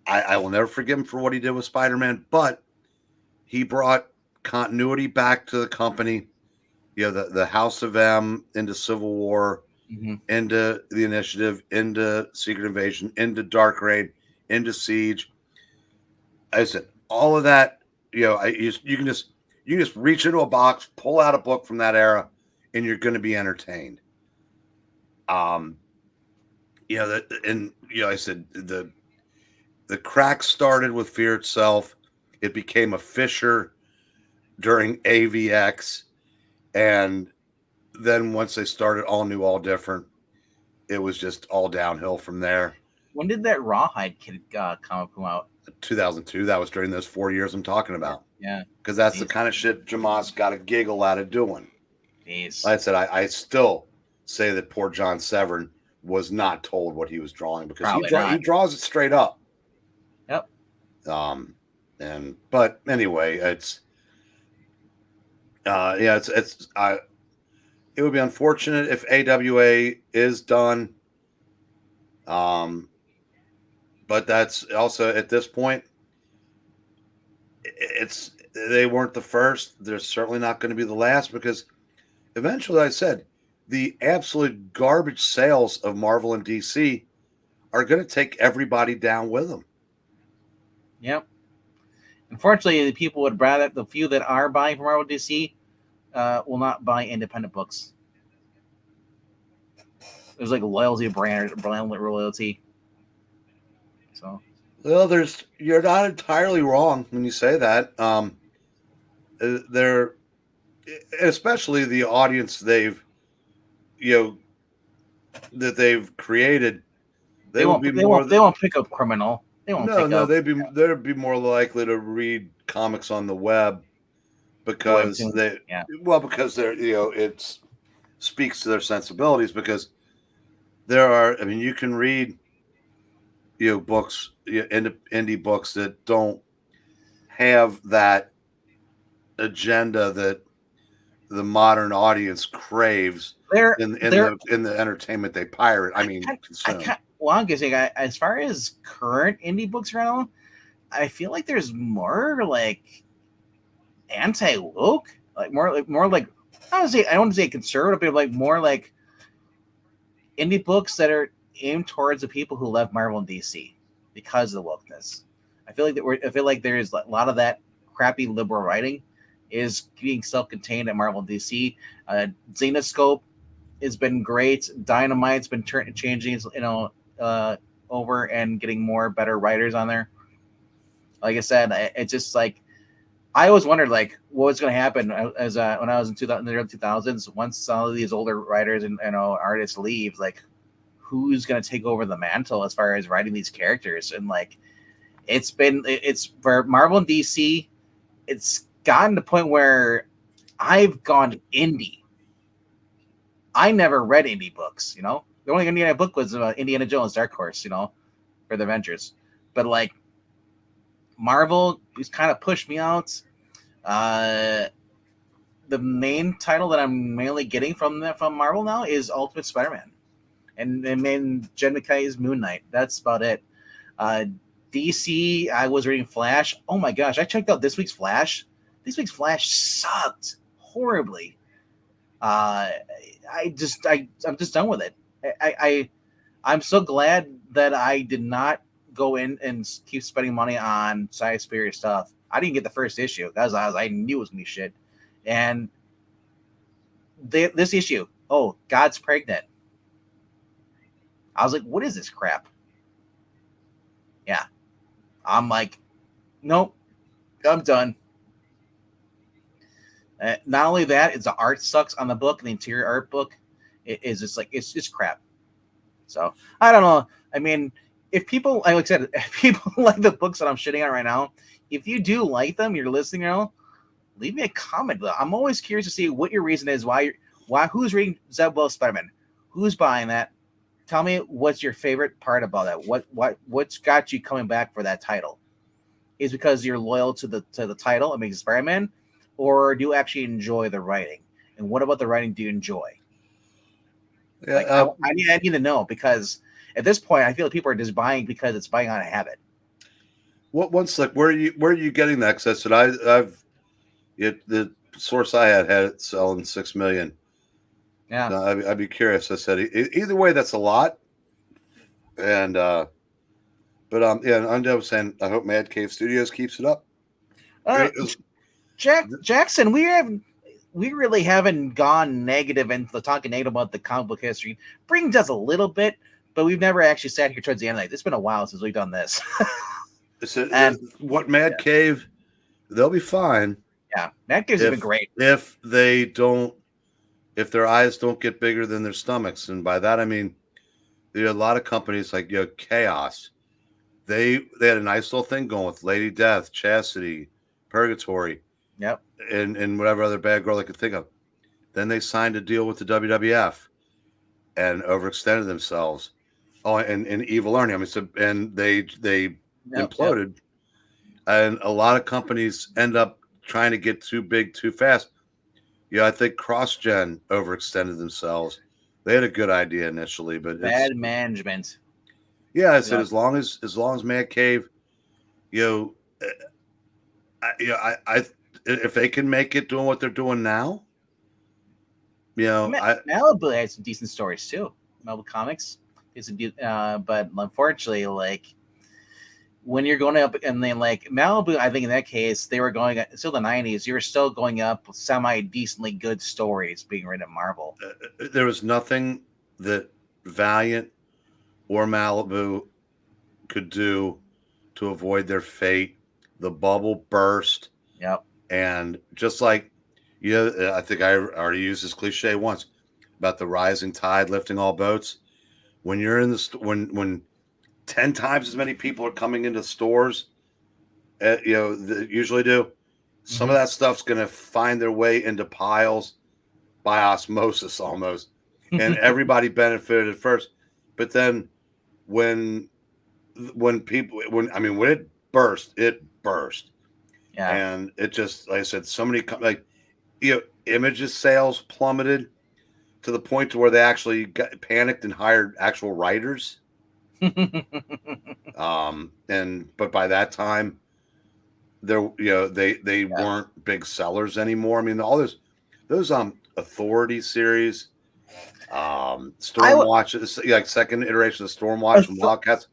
I will never forgive him for what he did with Spider-Man, but he brought continuity back to the company. The House of M into Civil War, into the Initiative, into Secret Invasion, into Dark Reign, into Siege. I said all of that. You can just reach into a box, pull out a book from that era, and you're going to be entertained. I said the crack started with Fear Itself. It became a fissure during AVX. And then once they started All New, All Different, it was just all downhill from there. When did that Rawhide Kid comic come out? 2002. That was during those 4 years I'm talking about. Yeah. Because that's the kind of shit Jamas got a giggle out of doing. Jeez. Like I said, I still say that poor John Severn was not told what he was drawing because he draws it straight up. Yep. But anyway, it would be unfortunate if AWA is done. But that's also at this point, they weren't the first. They're certainly not going to be the last because eventually, I said, the absolute garbage sales of Marvel and DC are going to take everybody down with them. Yep. Unfortunately, the people would rather, the few that are buying from Marvel DC will not buy independent books. There's like loyalty brand loyalty. So, well, you're not entirely wrong when you say that. They're especially the audience they've created. They won't pick up Criminal. They'd be more likely to read comics on the web because they're it speaks to their sensibilities because you can read books, indie books that don't have that agenda that the modern audience craves in the entertainment they pirate. Consume. I'm guessing as far as current indie books right now, I feel like there's more like anti-woke, more like I don't want to say conservative, but like more like indie books that are aimed towards the people who love Marvel and DC because of the wokeness. I feel like there's a lot of that crappy liberal writing is being self-contained at Marvel and DC. Xenoscope has been great. Dynamite's been changing, over and getting more better writers on there. Like I said, it's just like I always wondered like what was going to happen as when I was in the early 2000s. Once some of these older writers and artists leave, like who's going to take over the mantle as far as writing these characters? And like it's for Marvel and DC, it's gotten to the point where I've gone indie. I never read indie books, you know. The only Indiana book was Indiana Jones Dark Horse, you know, for the Avengers. But like Marvel has kind of pushed me out. The main title that I'm mainly getting from Marvel now is Ultimate Spider-Man, and Jen McKay's Moon Knight. That's about it. DC, I was reading Flash. Oh my gosh, I checked out this week's Flash. This week's Flash sucked horribly. I'm just done with it. I'm so glad that I did not go in and keep spending money on sci-fi stuff. I didn't get the first issue. I knew it was gonna be shit. And this issue, oh, God's pregnant. I was like, what is this crap? Yeah. I'm like, nope, I'm done. Not only that, it's the art sucks on the book. The interior art book is just like it's just crap. So I don't know. I mean, if people, like I said, if people like the books that I'm shitting on right now, if you do like them, you're listening now, leave me a comment. I'm always curious to see what your reason is. Why who's reading Zeb Wells Spider-Man? Who's buying that? Tell me what's your favorite part about that. What's got you coming back for that title? Is because you're loyal to the title, Amazing Spider-Man, or do you actually enjoy the writing? And what about the writing do you enjoy? Yeah, like, I need to know, because at this point I feel like people are just buying because it's buying on a habit. Once like where are you getting that? Because I said the source I had it selling 6 million. Yeah, I'd be curious. I said either way, that's a lot. And yeah, and I'm saying I hope Mad Cave Studios keeps it up. Jackson, we really haven't gone negative into talking negative about the comic book history. Bring does a little bit, but we've never actually sat here towards the end of the night. It's been a while since we've done this. And what Mad Cave, they'll be fine. Yeah, Mad Cave's been great. If their eyes don't get bigger than their stomachs, and by that I mean there are a lot of companies like Chaos. They had a nice little thing going with Lady Death, Chastity, Purgatory. Yep. And whatever other bad girl they could think of. Then they signed a deal with the WWF and overextended themselves. Oh, and Evil Ernie. I mean, and they imploded. Yep. And a lot of companies end up trying to get too big too fast. Yeah, I think CrossGen overextended themselves. They had a good idea initially, but bad management. Yeah, I said as long as Mad Cave, I if they can make it doing what they're doing now, Malibu had some decent stories too. Malibu Comics is but unfortunately, like when you're going up and then like Malibu, I think in that case they were going still the 90s. You were still going up semi decently good stories being written at Marvel. There was nothing that Valiant or Malibu could do to avoid their fate. The bubble burst. Yep. And just like, I think I already used this cliche once about the rising tide lifting all boats. When you're in when 10 times as many people are coming into stores, usually do, some of that stuff's going to find their way into piles by osmosis almost. And everybody benefited at first. But then when it burst, Yeah. And it just, like I said, so many, Images sales plummeted to the point to where they actually got panicked and hired actual writers. But by that time, they weren't big sellers anymore. I mean, all those Authority series, Stormwatch, like second iteration of Stormwatch and Wildcats.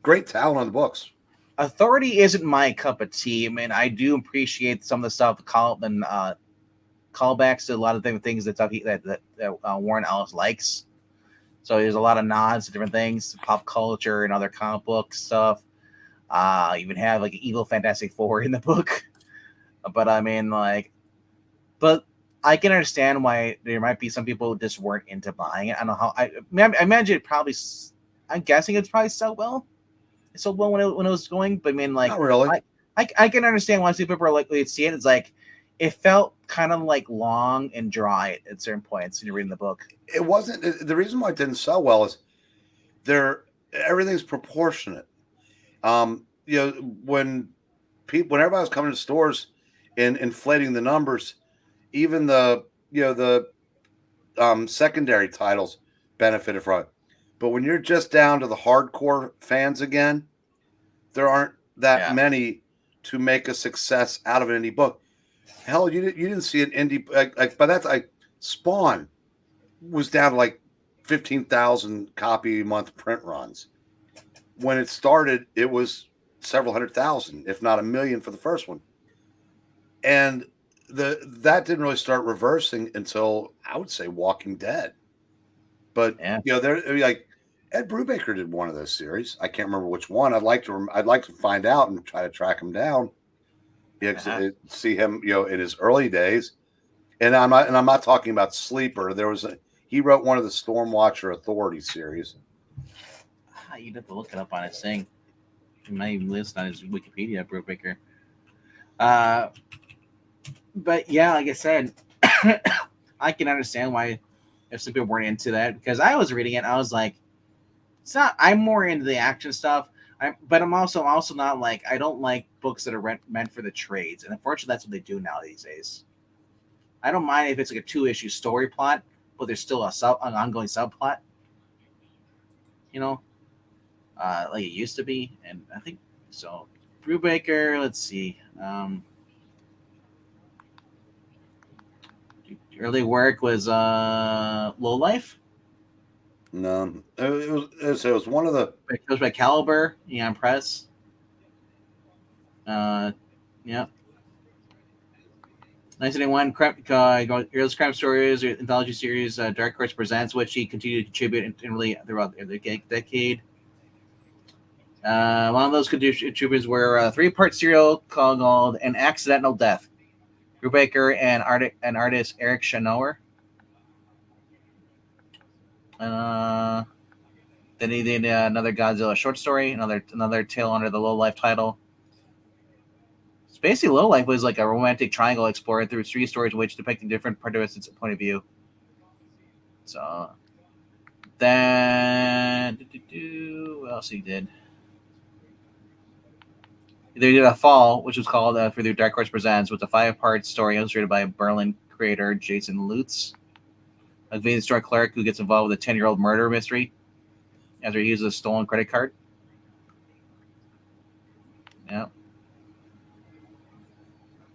Great talent on the books. Authority isn't my cup of tea. I mean, I do appreciate some of the stuff, callbacks to a lot of things that Warren Ellis likes. So there's a lot of nods to different things, pop culture and other comic book stuff. Even have like Evil Fantastic Four in the book. But I mean, like, but I can understand why there might be some people who just weren't into buying it. I don't know how. I imagine it probably. I'm guessing it's probably sold well. It sold well when it was going, but I mean, like, Not really. I can understand why some people are like, they'd see it. It's like it felt kind of like long and dry at certain points when you're reading the book. It wasn't. The reason why it didn't sell well is everything's proportionate. When everybody was coming to stores and inflating the numbers, even the secondary titles benefited from it. But when you're just down to the hardcore fans again, there aren't that many to make a success out of an indie book. Hell, you didn't see an indie like by that time. Spawn was down to like 15,000 copy a month print runs. When it started, it was several 100,000, if not 1 million for the first one. And that didn't really start reversing until I would say Walking Dead. But there like Ed Brubaker did one of those series. I can't remember which one. I'd like to find out and try to track him down. Yeah, see him, in his early days. And I'm not talking about Sleeper. He wrote one of the Stormwatcher Authority series. You'd have to look it up on his thing. He might even list on his Wikipedia, Brubaker. But yeah, like I said, I can understand why if some people weren't into that, because I was reading it, I was like, it's not. I'm more into the action stuff. But I'm also not like, I don't like books that are meant for the trades, and unfortunately, that's what they do now these days. I don't mind if it's like a 2-issue story plot, but there's still an ongoing subplot. Like it used to be, and I think so. Brubaker, let's see. Early work was Low Life. No, it was one of the. It was by Caliber, Eon Press. Yeah. 1981, Heroes Crime Stories, anthology series, Dark Horse Presents, which he continued to contribute throughout the decade. One of those contributors were a 3-part serial called An Accidental Death. Brubaker and artist Eric Shanower. Then he did another Godzilla short story, another tale under the Low Life title. So basically, Low Life was like a romantic triangle explored through 3 stories, which depicting different participants' point of view. So then, what else he did? They did a Fall, which was called for the Dark Horse Presents, with a 5-part story illustrated by Berlin creator Jason Lutz, a convenience store clerk who gets involved with a 10-year-old murder mystery after he uses a stolen credit card.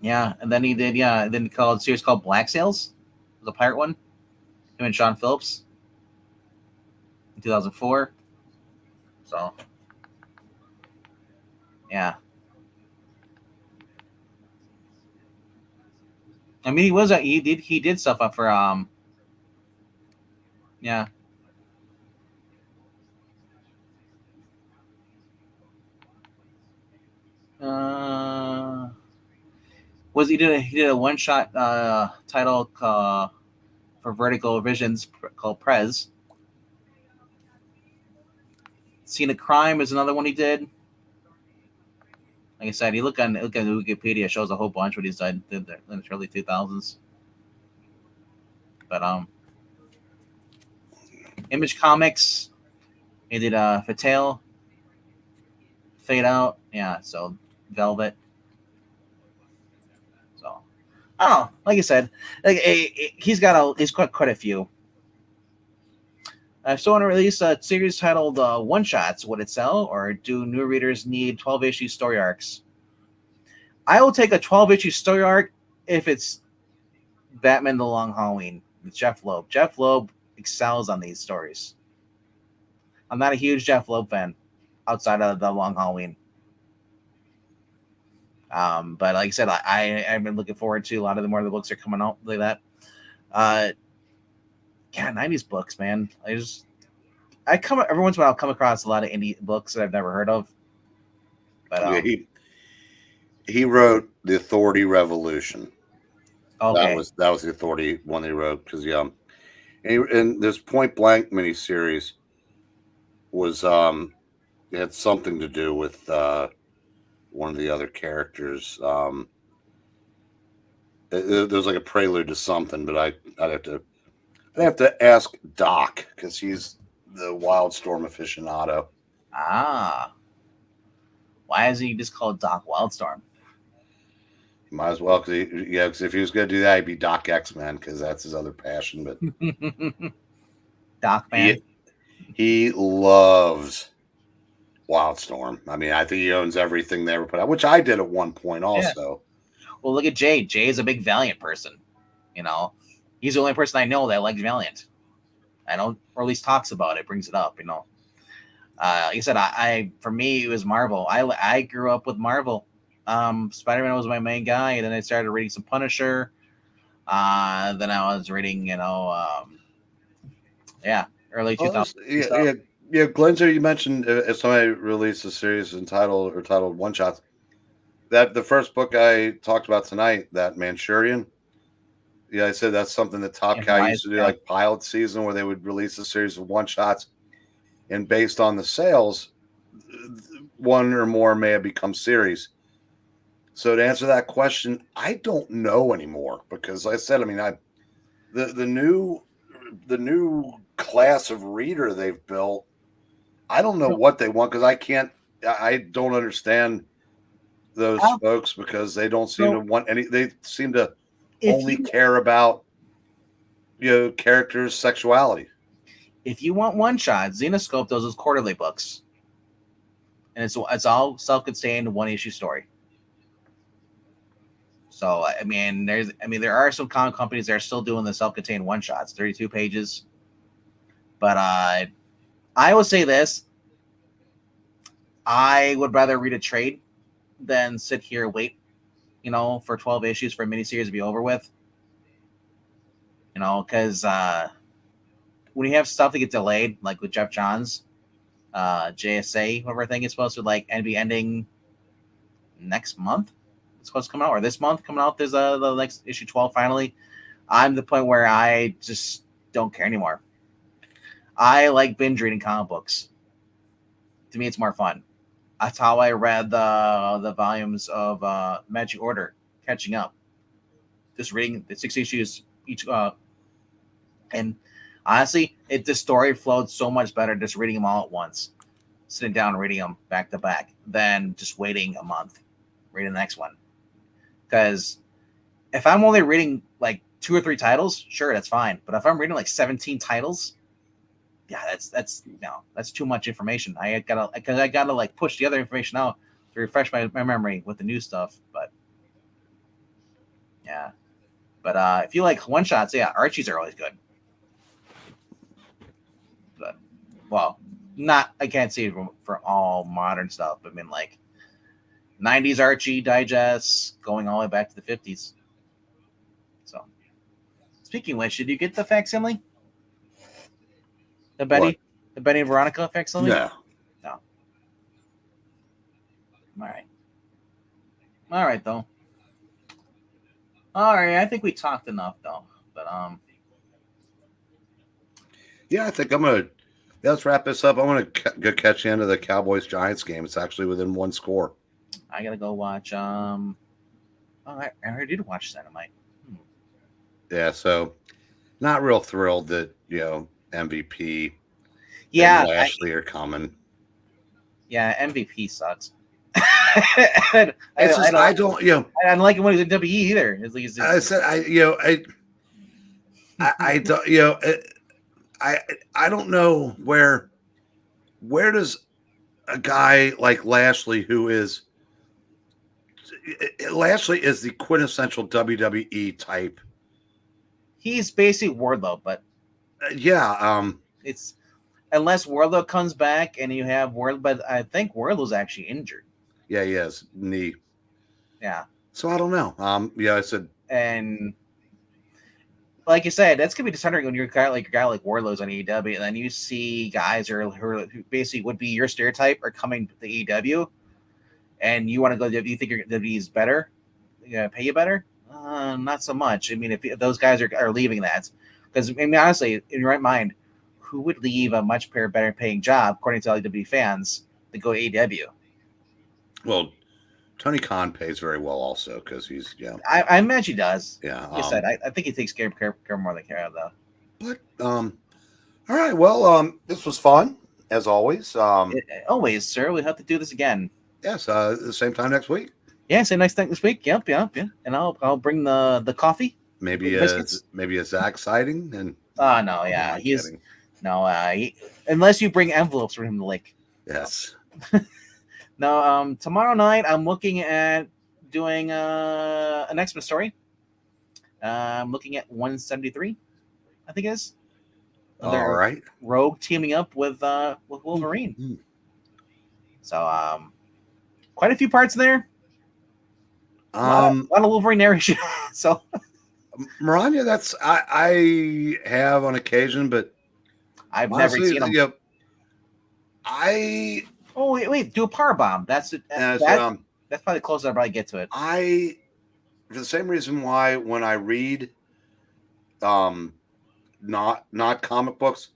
Yeah, and then he did then a series called Black Sails. It was a pirate one. Him and Sean Phillips in 2004. So yeah. I mean, he did stuff up for yeah. He did a one-shot title for Vertical Visions called Prez. Scene of Crime is another one he did. Like I said, you look at Wikipedia, it shows a whole bunch what he's done in the early 2000s. But Image Comics, he did Fatale, Fade Out, so Velvet. So I don't know. Like I said, he's got quite a few. If someone released a series titled One Shots, would it sell, or do new readers need 12-issue story arcs? I will take a 12-issue story arc if it's Batman the Long Halloween with Jeff Loeb. Jeff Loeb excels on these stories. I'm not a huge Jeff Loeb fan outside of the Long Halloween. But like I said, I've been looking forward to a lot of the more of the books that are coming out like that. 90s books, man. Every once in a while I'll come across a lot of indie books that I've never heard of. But He wrote The Authority Revolution. Okay. That was the Authority one they wrote because and this Point Blank miniseries was it had something to do with one of the other characters. There was like a prelude to something, but I'd have to ask Doc because he's the Wildstorm aficionado. Ah. Why is he just called Doc Wildstorm? Might as well, because if he was going to do that, he'd be Doc X-Men because that's his other passion. But Doc Man. He loves Wildstorm. I mean, I think he owns everything they ever put out, which I did at one point also. Yeah. Well, look at Jay. Jay is a big Valiant person. You know, he's the only person I know that likes Valiant. I don't, or at least talks about it, brings it up. You know, like I said, I for me it was Marvel. I grew up with Marvel. Spider-Man was my main guy, and then I started reading some Punisher. Then I was reading, early 2000s. Yeah, Glenzer, you mentioned if somebody released a series titled One Shots. That the first book I talked about tonight, that Manchurian. Yeah, I said that's something that Top Cow used to do, like pilot season, where they would release a series of one shots, and based on the sales, one or more may have become series. So to answer that question, I don't know anymore because, like I said, I mean, the new class of reader they've built, I don't know what they want because I don't understand those folks because they don't seem to want any. They seem to only care about characters' sexuality. If you want one shot, Xenoscope does those quarterly books, and it's all self-contained one issue story. So I mean, there are some comic companies that are still doing the self-contained one shots, 32 pages. But I will say this: I would rather read a trade than sit here and wait, for 12 issues for a miniseries to be over with. Because when you have stuff that gets delayed, like with Jeff Johns, JSA, whatever I think is supposed to be ending next month. It's supposed to come out, or this month coming out. There's the next issue 12 finally. I'm the point where I just don't care anymore. I like binge reading comic books. To me, it's more fun. That's how I read the volumes of Magic Order, catching up, just reading the 6 issues each. And honestly, the story flowed so much better just reading them all at once, sitting down and reading them back to back, than just waiting a month, reading the next one. Because if I'm only reading like 2 or 3 titles, sure, that's fine. But if I'm reading like 17 titles, yeah, that's too much information. I gotta like push the other information out to refresh my memory with the new stuff. But yeah, but if you like one shots, yeah, Archies are always good. But I can't say for all modern stuff. But I mean, like 90s Archie digests going all the way back to the 50s. So, speaking of which, did you get the facsimile? The Betty and Veronica facsimile? No. All right, though. All right, I think we talked enough, though. But yeah, I think let's wrap this up. I'm gonna go catch the end of the Cowboys Giants game. It's actually within 1 score. I gotta go watch. I already did watch Dynamite. Yeah, so not real thrilled that MVP. Yeah, and Lashley are coming. Yeah, MVP sucks. I don't like him when he's in WWE either. I don't know where does a guy like Lashley, Lashley is the quintessential WWE type. He's basically Wardlow, but it's unless Wardlow comes back and you have Wardlow, but I think Wardlow's actually injured. Yeah, he has knee. Yeah. So I don't know. I said, and like you said, that's gonna be disheartening when you're a guy like Wardlow's on AEW, and then you see guys who basically would be your stereotype are coming to AEW, and you want to go to you think your WWE is better, pay you better? Not so much. I mean, if those guys are leaving that, because I mean, honestly, in your right mind, who would leave a much better paying job, according to WWE fans, to go to AEW? Well, Tony Khan pays very well also because he's I imagine he does. Yeah. Like I said, I think he takes care more than care of though. But all right. Well, this was fun as always. Always, sir. We have to do this again. Yes. The same time next week. Yeah. Say next time this week. Yep. And I'll bring the coffee. Maybe a Zach sighting and. No. Yeah. He's no. Unless you bring envelopes for him to lick. Yes. No. Tomorrow night I'm looking at doing an X-Men story. I'm looking at 173. I think it is. All right. Rogue teaming up with Wolverine. Mm-hmm. So quite a few parts there. A lot of Wolverine narration. So Maranya, that's I have on occasion, but I've never seen them. Yep. Oh wait, do a power bomb. That's probably the closest I'll probably get to it. For the same reason why when I read not comic books,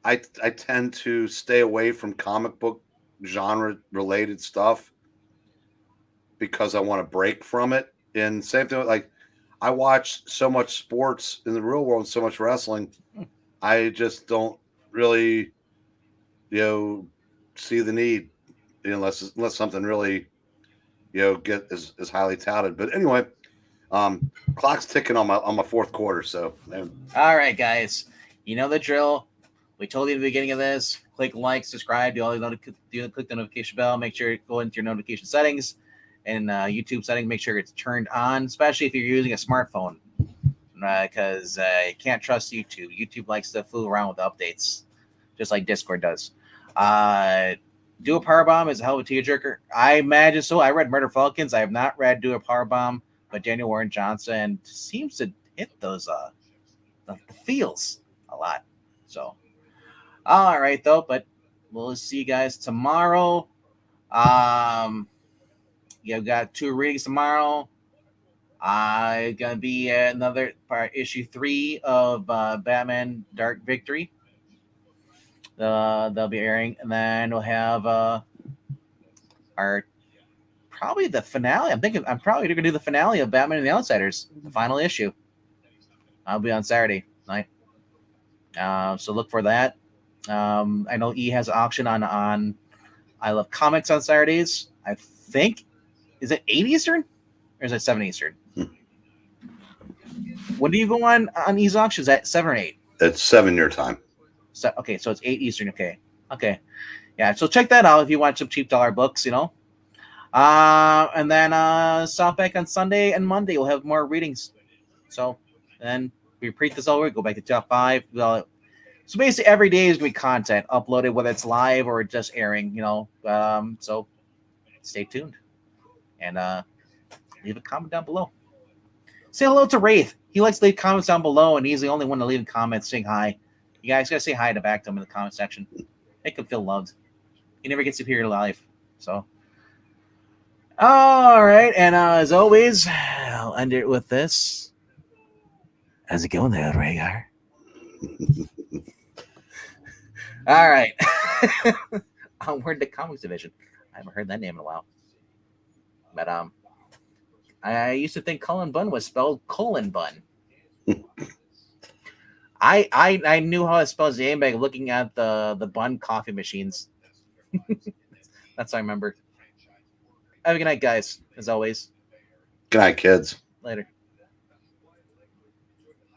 I tend to stay away from comic book genre related stuff because I want to break from it. And same thing, like I watch so much sports in the real world, so much wrestling. I just don't really, see the need unless something really, get is highly touted. But anyway, clock's ticking on my fourth quarter. So, all right, guys, you know the drill. We told you at the beginning of this. Click like, subscribe, click the notification bell. Make sure you go into your notification settings and YouTube settings. Make sure it's turned on, especially if you're using a smartphone, because you can't trust YouTube. YouTube likes to fool around with updates, just like Discord does. Do a Powerbomb is a hell of a tearjerker. I imagine so. I read Murder Falcons. I have not read Do a Powerbomb, but Daniel Warren Johnson seems to hit those the feels a lot. So, all right though. But we'll see you guys tomorrow. You've got 2 readings tomorrow. Gonna be another part, issue 3 of Batman Dark Victory. They'll be airing, and then we'll have our probably the finale. I'm probably gonna do the finale of Batman and the Outsiders, the final issue. I'll be on Saturday night, so look for that. I know E has an auction on I Love Comics on Saturdays. I think is it 8 Eastern or is it 7 Eastern? When do you go on E's auction? Is that 7 or 8? It's 7 your time. So, okay, so it's 8 Eastern. Okay. Yeah, so check that out if you want some cheap dollar books, And then stop back on Sunday and Monday. We'll have more readings. So then we repeat this all week. Go back to top 5. So basically every day is going to be content uploaded, whether it's live or just airing, So stay tuned. And leave a comment down below. Say hello to Wraith. He likes to leave comments down below, and he's the only one to leave comments saying hi. You guys gotta say hi back to him in the comment section. Make him feel loved. He never gets to hear live. So, all right, and as always, I'll end it with this. How's it going there, Rhaegar? All right. Onward to Comics Division. I haven't heard that name in a while. But I used to think Cullen Bunn was spelled Colon Bun. I knew how it spells the name by looking at the Bun coffee machines. That's how I remember. Have a good night, guys. As always. Good night, kids. Later.